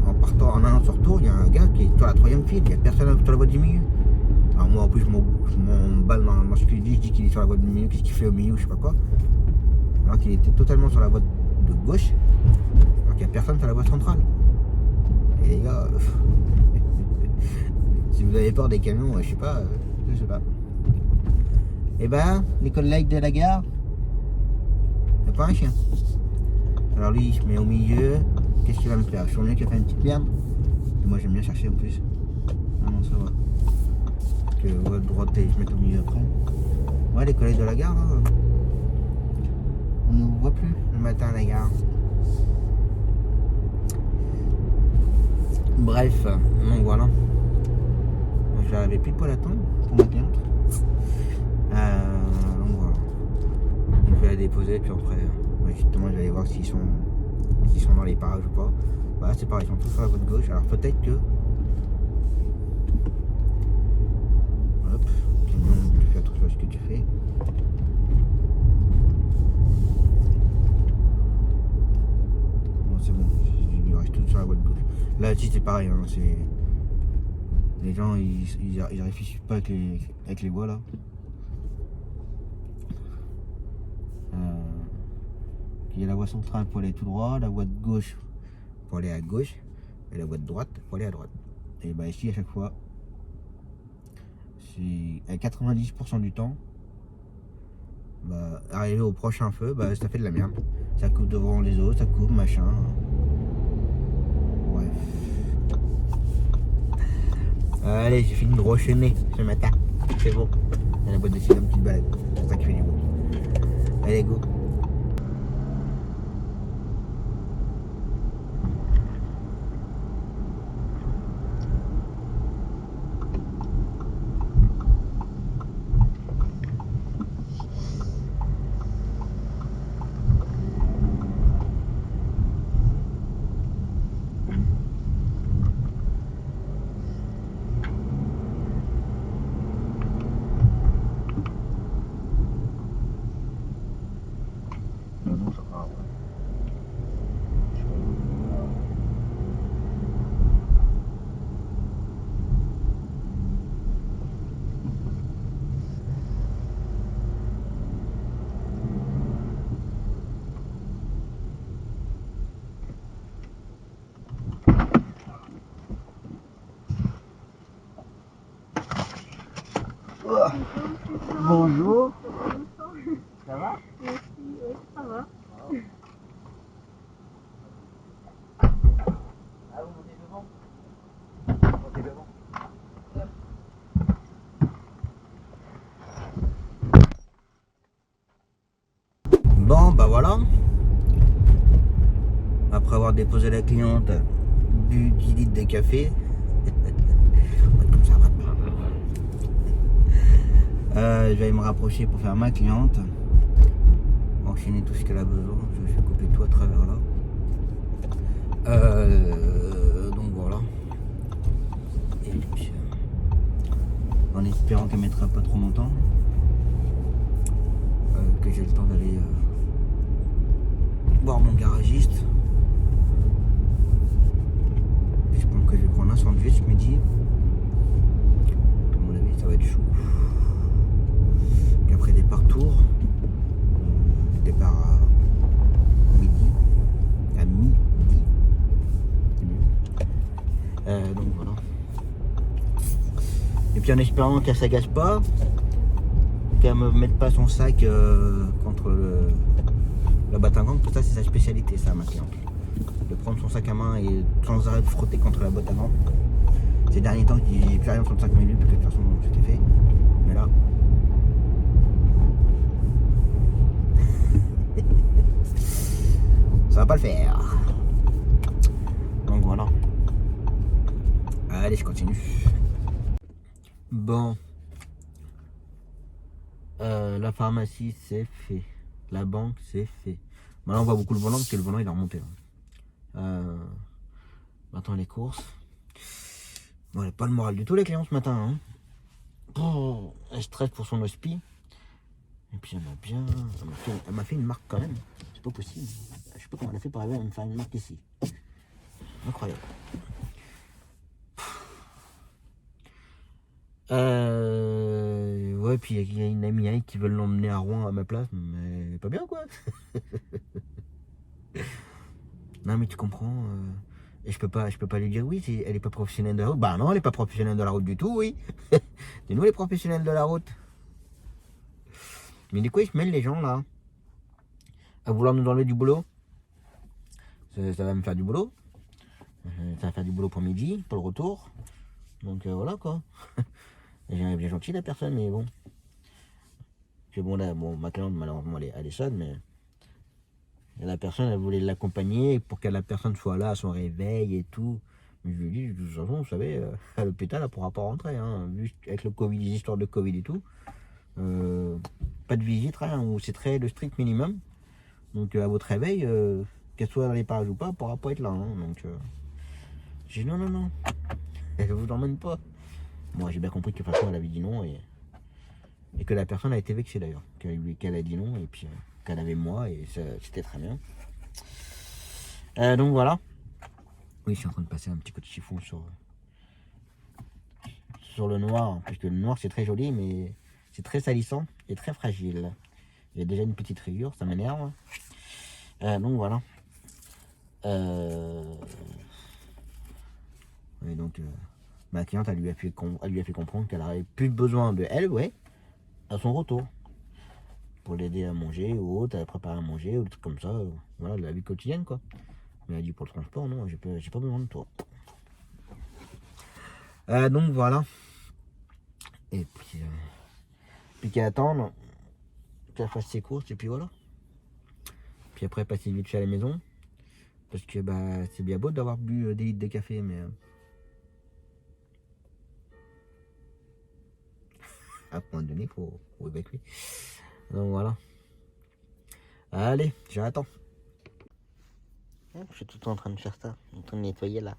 En partant en allant sur retour, il y a un gars qui est sur la 3ème file, il n'y a personne sur la voie du milieu. Alors moi en plus je m'emballe dans ce qu'il dit, je dis qu'il est sur la voie du milieu, qu'est-ce qu'il fait au milieu, je sais pas quoi. Alors qu'il était totalement sur la voie de gauche, alors qu'il n'y a personne sur la voie centrale. Et les gars, si vous avez peur des camions, je sais pas. Et ben, les collègues de la gare, c'est pas un chien. Alors lui il se met au milieu, qu'est-ce qu'il va me faire? Je suis mieux qu'il a fait une petite merde. Et moi j'aime bien chercher en plus. Ah non, ça va. Parce que ouais, droite et je mets au milieu après. Ouais, les collègues de la gare là, on ne vous voit plus le matin à la gare. Bref, donc voilà. Moi j'avais plus de poil à temps pour ma cliente. Donc voilà. Donc, je vais la déposer puis après. Justement, je vais aller voir s'ils sont dans les parages ou pas. Voilà, c'est pareil, ils sont tous sur la voie de gauche. Alors peut-être que... Hop, tu fais attention à ce que tu fais. Bon, c'est bon, ils restent tous sur la voie de gauche. Là, ici, c'est pareil, hein, c'est... Les gens, ils réfléchissent pas avec les voies, là. Il y a la voie centrale pour aller tout droit, la voie de gauche pour aller à gauche, et la voie de droite pour aller à droite. Et bah ici à chaque fois, c'est à 90% du temps, bah, arriver au prochain feu, bah ça fait de la merde. Ça coupe devant les autres, ça coupe, machin. Bref. Allez, j'ai fini de rochainer ce matin. C'est bon. Il y a la boîte de cigare, une petite balade. C'est ça qui fait du bon. Allez, go. Bonjour. Ça va? Merci, ouais, ça va. Ah, vous montez devant? Montez devant. Bon, bah voilà. Après avoir déposé la cliente, bu 10 litres de café. Comme ça va. Je vais me rapprocher pour faire ma cliente. Enchaîner tout ce qu'elle a besoin. Je vais couper tout à travers là. Donc voilà. Et puis, en espérant qu'elle mettra pas trop longtemps. Que j'ai le temps d'aller voir mon garagiste. Je pense que je vais prendre un sandwich ce midi. Et puis en espérant qu'elle s'agace pas, qu'elle me mette pas son sac contre le battant, tout ça c'est sa spécialité ça ma cliente. De prendre son sac à main et sans arrêt de frotter contre la boîte à gants. Ces derniers temps, je dis plus rien sur le 5 minutes, parce que de toute façon c'était fait. Mais là. Ça va pas le faire. Donc voilà. Allez, je continue. Bon. La pharmacie c'est fait. La banque c'est fait. Maintenant on voit beaucoup le volant parce que le volant il est remonté là. Maintenant les courses. Bon, elle n'a pas le moral du tout les clients ce matin. Hein. Elle stresse pour son hospi. Et puis elle m'a fait une marque quand même. C'est pas possible. Je sais pas comment elle a fait pour arriver à me faire une marque ici. Incroyable. Ouais, puis il y a une amie qui veut l'emmener à Rouen à ma place, mais pas bien quoi. Non mais tu comprends. Et je peux pas lui dire oui, elle est pas professionnelle de la route. Bah non, elle est pas professionnelle de la route du tout, oui. C'est nous les professionnels de la route. Mais du coup ils se mêlent les gens là. À vouloir nous enlever du boulot. Ça va me faire du boulot. Ça va faire du boulot pour midi, pour le retour. Donc voilà quoi. J'ai bien gentil la personne, mais bon. Que bon là, bon, ma cliente malheureusement elle est seule, mais la personne elle voulait l'accompagner pour que la personne soit là à son réveil et tout. Mais je lui ai dit, de toute façon, vous savez, à l'hôpital elle pourra pas rentrer, hein, vu avec le Covid, les histoires de Covid et tout. Pas de visite, rien, ou c'est le strict minimum. Donc à votre réveil, qu'elle soit dans les parages ou pas, elle pourra pas être là. Hein, donc j'ai dit non, je vous emmène pas. Moi j'ai bien compris que de toute façon elle avait dit non et que la personne a été vexée d'ailleurs, qu'elle a dit non et puis qu'elle avait moi et c'était très bien. Donc voilà. Oui, je suis en train de passer un petit coup de chiffon sur le noir, parce que le noir c'est très joli mais c'est très salissant et très fragile. Il y a déjà une petite rayure, ça m'énerve. Donc voilà. Et donc ma cliente elle lui a fait comprendre qu'elle avait plus besoin de elle, ouais, à son retour. Pour l'aider à manger ou autre, à préparer à manger ou des trucs comme ça. Voilà, de la vie quotidienne quoi. Mais elle a dit pour le transport, non, j'ai pas besoin de toi. Donc voilà. Et puis qu'elle attende qu'elle fasse ses courses et puis voilà. Puis après passer vite fait à la maison. Parce que bah c'est bien beau d'avoir bu des litres de café, mais à un moment donné faut évacuer. Donc voilà. Allez, j'attends. Je suis tout le temps en train de faire ça, en train de nettoyer là.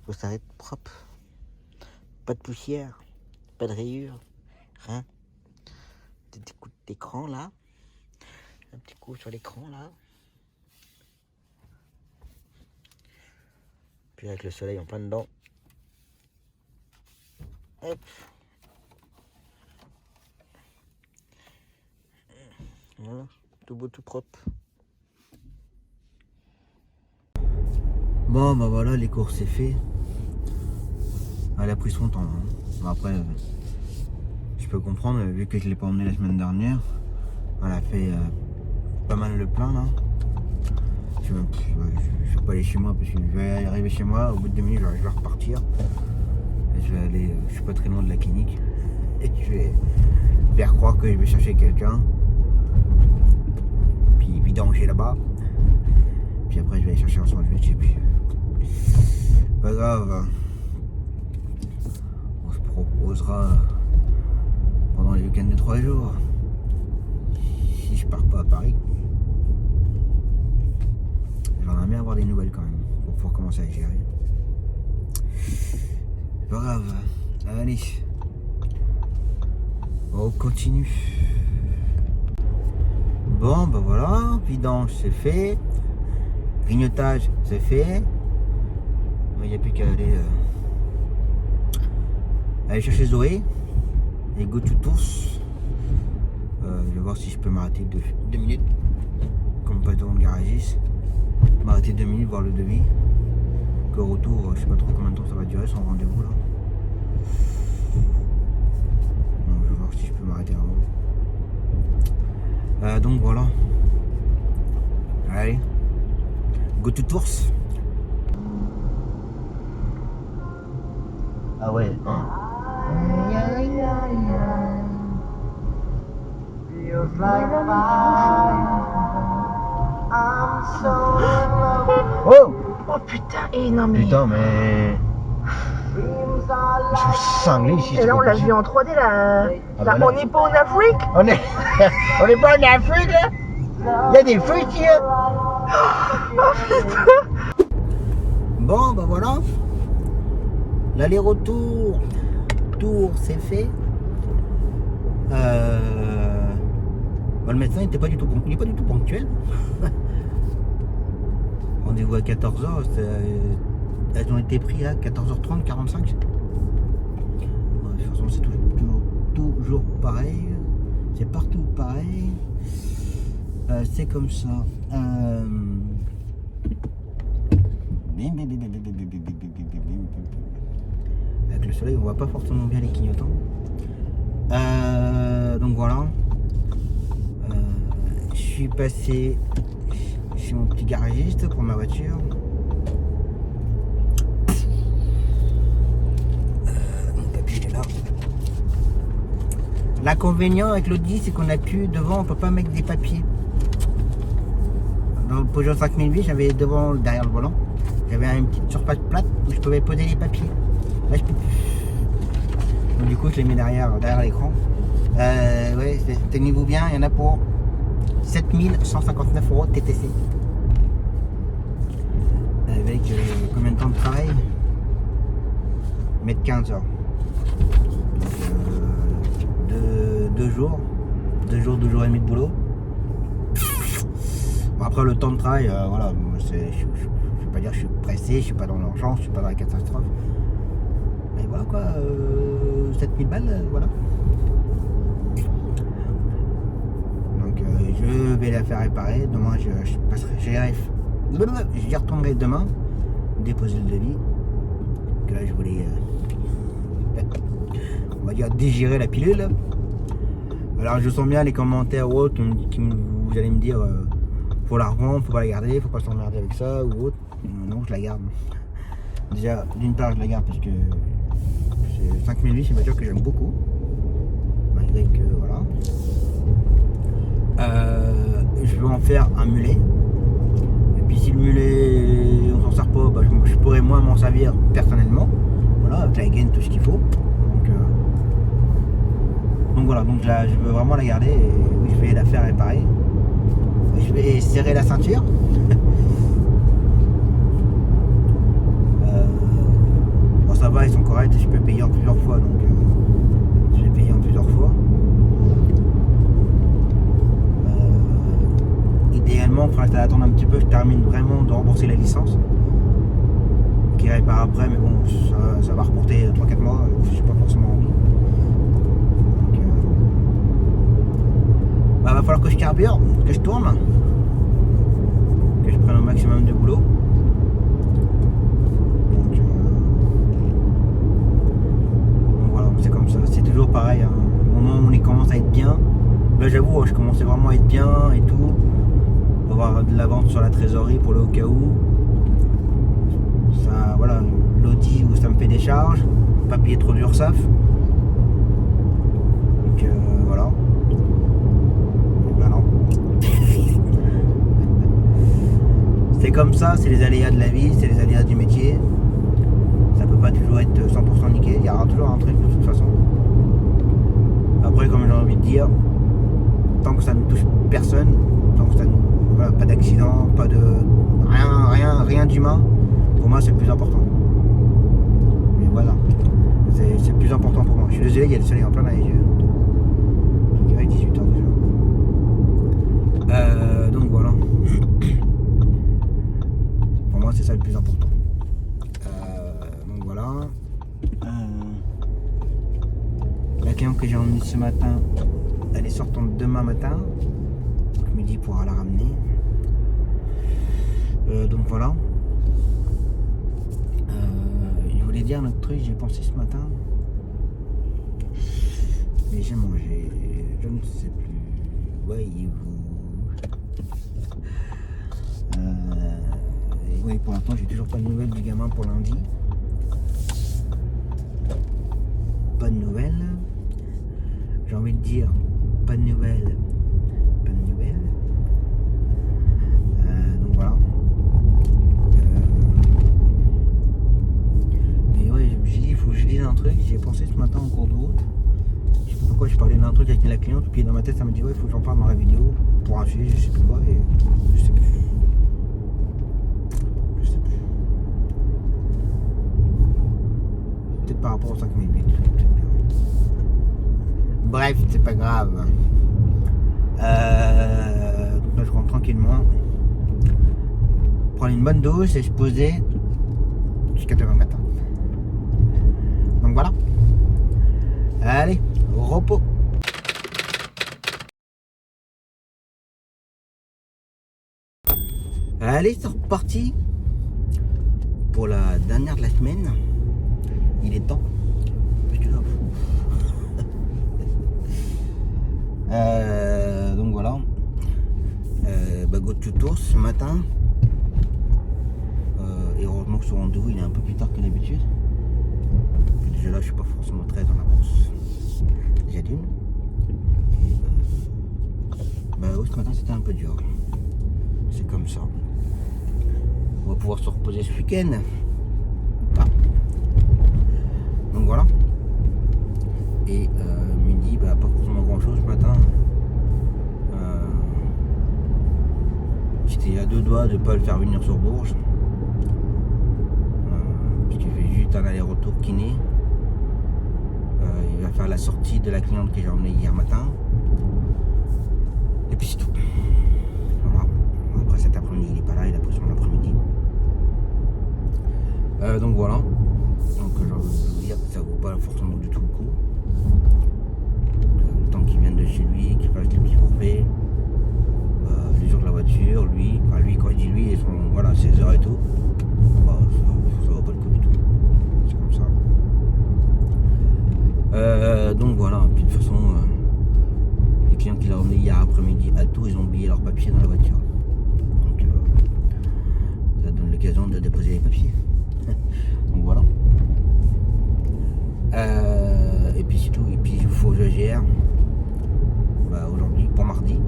Faut que ça reste propre. Pas de poussière, pas de rayures, rien. Des coups d'écran là. Un petit coup sur l'écran là. Puis avec le soleil en plein dedans. Hop. Voilà, tout beau, tout propre. Bon bah voilà, les courses c'est fait. Elle a pris son temps. Hein. Bon, après, je peux comprendre, vu que je l'ai pas emmené la semaine dernière. Elle a fait pas mal le plein là. Je vais pas aller chez moi parce que je vais arriver chez moi, au bout de 2 minutes je vais repartir. Et je vais aller, je suis pas très loin de la clinique. Et je vais faire croire que je vais chercher quelqu'un. Puis vidanger là-bas. Puis après je vais aller chercher un sandwich et puis pas grave. On se proposera pendant les week-ends de 3 jours. Si je pars pas à Paris. J'aimerais bien avoir des nouvelles quand même pour pouvoir commencer à gérer. C'est pas grave. Allez. On continue. Bon bah voilà, vidange c'est fait. Grignotage c'est fait. Il n'y a plus qu'à aller chercher Zoé et go to tous. Je vais voir si je peux m'arrêter 2 minutes. Comme pas dans le garagiste. M'arrêter 2 minutes, voir le devis. Qu'au retour, je sais pas trop combien de temps ça va durer. ouais, son rendez-vous là. Donc, je vais voir si je peux m'arrêter avant. Donc voilà. Allez. Go to Tours. Ah ouais. Oh Oh putain, et non mais. putain, mais. Je suis cinglé ici. Et là on l'a vu en 3D là. Ah bah là. On n'est pas en Afrique. On est pas en Afrique là. Il y a des fruits ici. Oh putain. Bon bah voilà. L'aller-retour. Tour c'est fait. Bah, le médecin il est pas du tout ponctuel. Rendez-vous à 14h. Elles ont été prises à 14h30, 45. De toute façon c'est toujours pareil. C'est partout pareil. C'est comme ça. Avec le soleil on voit pas forcément bien les clignotants. Donc voilà. Je suis passé chez mon petit garagiste pour ma voiture. Mon papier est là. L'inconvénient avec l'Audi, c'est qu'on a pu devant, on peut pas mettre des papiers. Dans le Peugeot 5008, j'avais devant, derrière le volant, j'avais une petite surface plate où je pouvais poser les papiers. Là, je peux plus. Donc du coup, je les mets derrière l'écran. Ouais, tenez-vous bien, il y en a pour 7159 € TTC. Avec combien de temps de travail? 15 heures. Donc, 2 jours et demi de boulot. Bon, après le temps de travail, voilà, je ne vais pas dire que je suis pressé, je suis pas dans l'urgence, je suis pas dans la catastrophe. Mais voilà quoi, 7000 balles, voilà. Donc je vais la faire réparer. Demain j'y retournerai demain, déposer le devis. Que là je voulais on va dire digérer la pilule. Alors je sens bien les commentaires ou autres vous allez me dire faut la revendre, faut pas la garder, faut pas s'emmerder avec ça ou autre. Non, je la garde. Déjà d'une part je la garde parce que c'est 5008, c'est une voiture que j'aime beaucoup. Malgré que voilà. Je veux en faire un mulet. Et puis si le mulet on s'en sert pas, bah, je pourrais moins m'en servir personnellement. Voilà, avec la gaine, tout ce qu'il faut. Donc voilà, donc là, je veux vraiment la garder et je vais la faire réparer. Je vais serrer la ceinture. Bon ça va, ils sont corrects, je peux payer en plusieurs fois, donc je vais payer en plusieurs fois. Idéalement, il faudrait attendre un petit peu, je termine vraiment de rembourser la licence. Qui répare après, mais bon, ça va reporter 3-4 mois, je n'ai pas forcément envie. Donc, bah, va falloir que je carbure, que je tourne, que je prenne au maximum de boulot. Donc voilà, c'est comme ça, c'est toujours pareil. Hein. Au moment où on commence à être bien, là j'avoue, je commençais vraiment à être bien et tout. Avoir de la vente sur la trésorerie pour le au cas où. Ça, voilà, l'Audi où ça me fait des charges, pas payer trop d'URSSAF. Donc voilà. Et ben non. C'est comme ça, c'est les aléas de la vie, c'est les aléas du métier. Ça peut pas toujours être 100% nickel, il y aura toujours un truc de toute façon. Après, comme j'ai envie de dire, tant que ça ne touche personne, tant que ça ne, voilà, pas d'accident, pas de rien d'humain, pour moi c'est le plus important. Mais voilà, c'est le plus important pour moi. Je suis désolé, il y a le soleil en plein dans les yeux. Il est 18h déjà. Donc voilà. Pour moi c'est ça le plus important. Donc voilà. La cliente que j'ai emmenée ce matin, elle est sortante demain matin. Donc midi pourra la ramener. Donc voilà. voulais dire un autre truc, j'ai pensé ce matin. Mais j'ai mangé, je ne sais plus. Voyez-vous. Et oui, pour l'instant, j'ai toujours pas de nouvelles du gamin pour lundi. Pas de nouvelles. J'ai envie de dire pas de nouvelles. Pas de nouvelles. Donc voilà. Mais ouais, je me suis dit, il faut que je dise un truc. J'ai pensé ce matin en cours de route. Je sais pas pourquoi je parlais d'un truc avec la cliente. Puis dans ma tête, ça me dit, ouais, il faut que j'en parle dans la vidéo. Pour un sujet, je sais plus quoi. Et je sais plus. Peut-être par rapport au 5008. Bref, c'est pas grave. Donc là, je rentre tranquillement. Prendre une bonne douche et se poser jusqu'à demain matin. Donc voilà. Allez, au repos. Allez, c'est reparti pour la dernière de la semaine. Il est temps. Parce que là, donc voilà. Go to tour ce matin. Et heureusement que ce rendez-vous il est un peu plus tard que d'habitude. Déjà là, je suis pas forcément très en avance. Déjà d'une. Oui, ce matin c'était un peu dur. C'est comme ça. On va pouvoir se reposer ce week-end. Ah. Donc voilà. Et midi, pas forcément grand chose ce matin. J'étais à deux doigts de ne pas le faire venir sur Bourges. Puisqu'il fait juste un aller-retour kiné. Il va faire la sortie de la cliente que j'ai emmenée hier matin. Et puis c'est tout. Voilà. Après cet après-midi, il n'est pas là, il a pris son après-midi. Donc voilà. Donc j'ai envie de vous dire que ça vaut pas forcément du tout le coup. Le temps qu'il vienne de chez lui, qu'il fasse des petits forfaits. Les jours de la voiture, lui, quand je dis lui, ils sont, voilà, 16 heures et tout. Ça vaut pas le coup du tout. C'est comme ça. Donc voilà, puis de toute façon, les clients qu'il a emmenés hier après-midi à tout, ils ont oublié leurs papiers dans la voiture. Donc ça donne l'occasion de déposer les papiers. Donc voilà. Et puis c'est tout. Et puis il faut que je gère aujourd'hui pour mardi.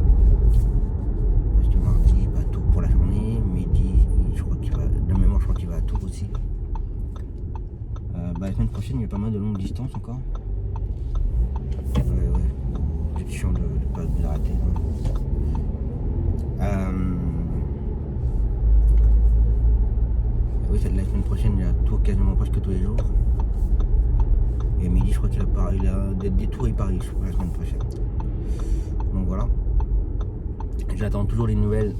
Parce que mardi il va à Tours pour la journée. Midi, je crois qu'il va. De mémoire, je crois qu'il va à Tours aussi. La semaine prochaine, il y a pas mal de longues distances encore. Ouais. C'est chiant de ne pas vous arrêter. Oui, c'est de la semaine prochaine, il y a Tours quasiment presque tous les jours. Et midi, je crois qu'il a des Tours et Paris, je crois, la semaine prochaine. Donc voilà. J'attends toujours les nouvelles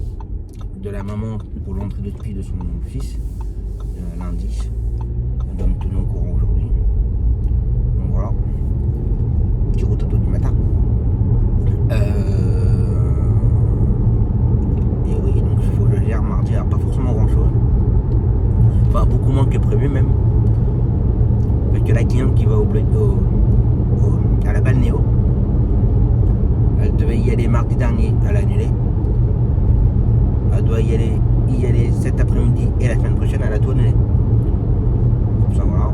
de la maman pour l'entrée de ski de son fils, lundi. Elle doit me tenir au courant aujourd'hui. Donc voilà. Petit rototo du matin. Et oui, donc il faut que je gère mardi, alors pas forcément grand chose. Enfin, beaucoup moins que prévu même. Parce que la cliente qui va à la balnéo, elle devait y aller mardi dernier, elle a annulé. Elle doit y aller cet après-midi et la semaine prochaine, elle a tout annulé. Comme ça, voilà.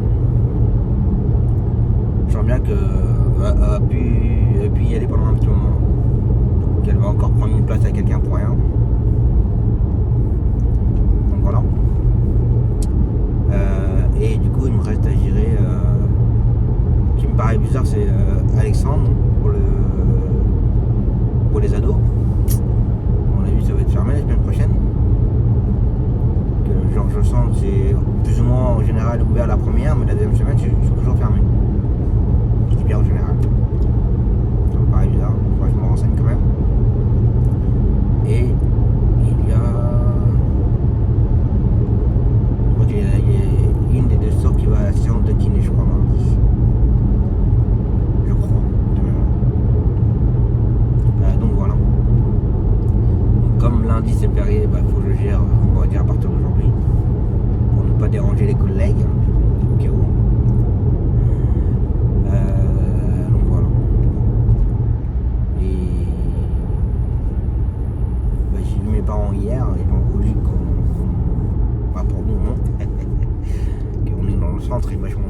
Je sens bien qu'elle a pu y aller pendant un petit moment. Qu'elle va encore prendre une place à quelqu'un pour rien. Donc voilà. Et du coup, il me reste à gérer. Ce qui me paraît bizarre, c'est Alexandre pour les ados. À mon avis, ça va être fermé la semaine prochaine. Genre, je sens que c'est plus ou moins en général ouvert la première, mais la deuxième semaine, c'est toujours fermé. Je dis bien en général. Ça me paraît bizarre. Moi, je me renseigne quand même. Et il y a. Je crois qu'il y a une des deux sœurs qui va à la séance de kiné, je crois, mardi. Je crois, de mémoire. Donc voilà. Donc, comme lundi c'est férié, il faut que je gère, on va dire à partir d'aujourd'hui, pour ne pas déranger les collègues, au cas où.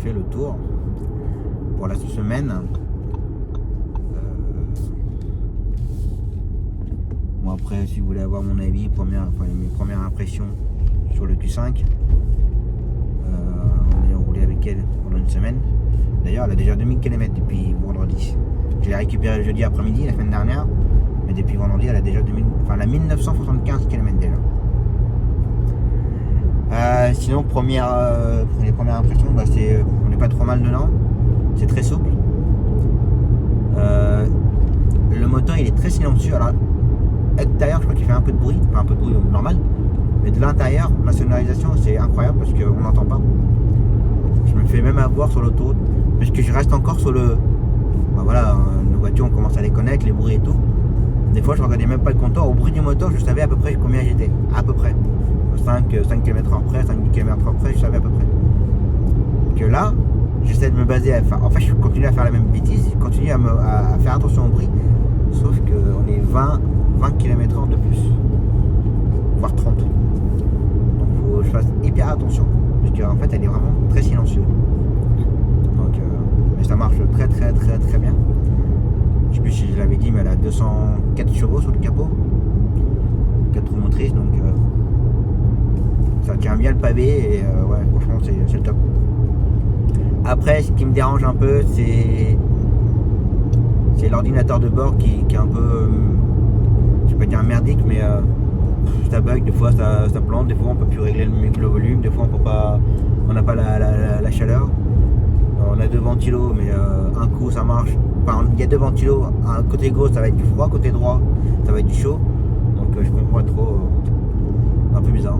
fait le tour pour la semaine. Bon, après, si vous voulez avoir mon avis, mes premières impressions sur le Q5, on est roulé avec elle pendant une semaine. D'ailleurs, elle a déjà 2000 km depuis vendredi. Je l'ai récupéré le jeudi après-midi, la semaine dernière. Mais depuis vendredi, elle a déjà 1975 km déjà. Sinon, les premières impressions, on n'est pas trop mal dedans. C'est très souple. Le moteur, il est très silencieux. Alors, extérieur, je crois qu'il fait un peu de bruit. Enfin, un peu de bruit normal. Mais de l'intérieur, la sonorisation, c'est incroyable parce qu'on n'entend pas. Je me fais même avoir sur l'autoroute. Parce que je reste encore sur le... voilà, nos voitures, on commence à les connaître, les bruits et tout. Des fois, je regardais même pas le compteur. Au bruit du moteur, je savais à peu près combien j'étais. À peu près. 5 km/h près, 5 km/h près, je savais à peu près. Que là, j'essaie de me baser à faire. En fait, je continue à faire la même bêtise, je continue à faire attention au bruit. Sauf qu'on est 20 km/h de plus. Voire 30. Donc, faut que je fasse hyper attention. Parce qu'en fait, elle est vraiment très silencieuse. Donc, mais ça marche très bien. Je sais plus si je l'avais dit, mais elle a 204 chevaux sur le capot. 4 roues motrices, donc ça tient bien le pavé et ouais, franchement c'est le top. Après, ce qui me dérange un peu, c'est l'ordinateur de bord qui est un peu, je vais pas dire merdique, mais ça bug, des fois ça plante, des fois on peut plus régler le volume, des fois on n'a pas la chaleur. On a 2 ventilos, mais un coup ça marche. Enfin, il y a 2 ventilos, à côté gauche ça va être du froid, côté droit ça va être du chaud. Donc je comprends pas trop, un peu bizarre.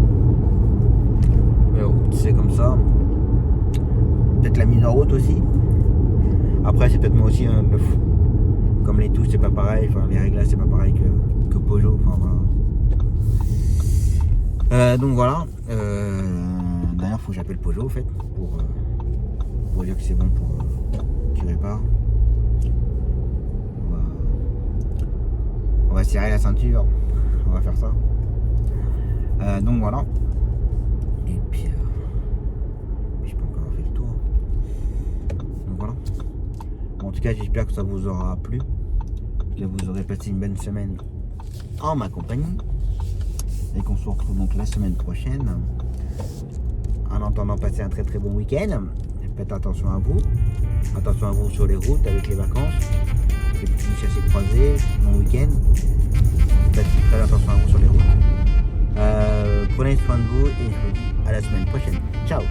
Mais bon, c'est comme ça. Peut-être la mise en route aussi. Après c'est peut-être moi aussi le fou. Comme les touches c'est pas pareil, enfin les réglages c'est pas pareil que Peugeot. Enfin voilà. Donc voilà. D'ailleurs faut que j'appelle Peugeot en fait pour dire que c'est bon pour qu'il répare. On va serrer la ceinture, on va faire ça. Donc voilà. Et puis je peux encore faire le tour. Donc voilà. Bon, en tout cas, j'espère que ça vous aura plu, que vous aurez passé une bonne semaine en ma compagnie, et qu'on se retrouve donc la semaine prochaine. En attendant, passez un très bon week-end. Faites attention à vous sur les routes avec les vacances. Les petits chassés croisés, mon week-end. Faites très attention à vous sur les routes. Prenez soin de vous et je vous dis à la semaine prochaine. Ciao.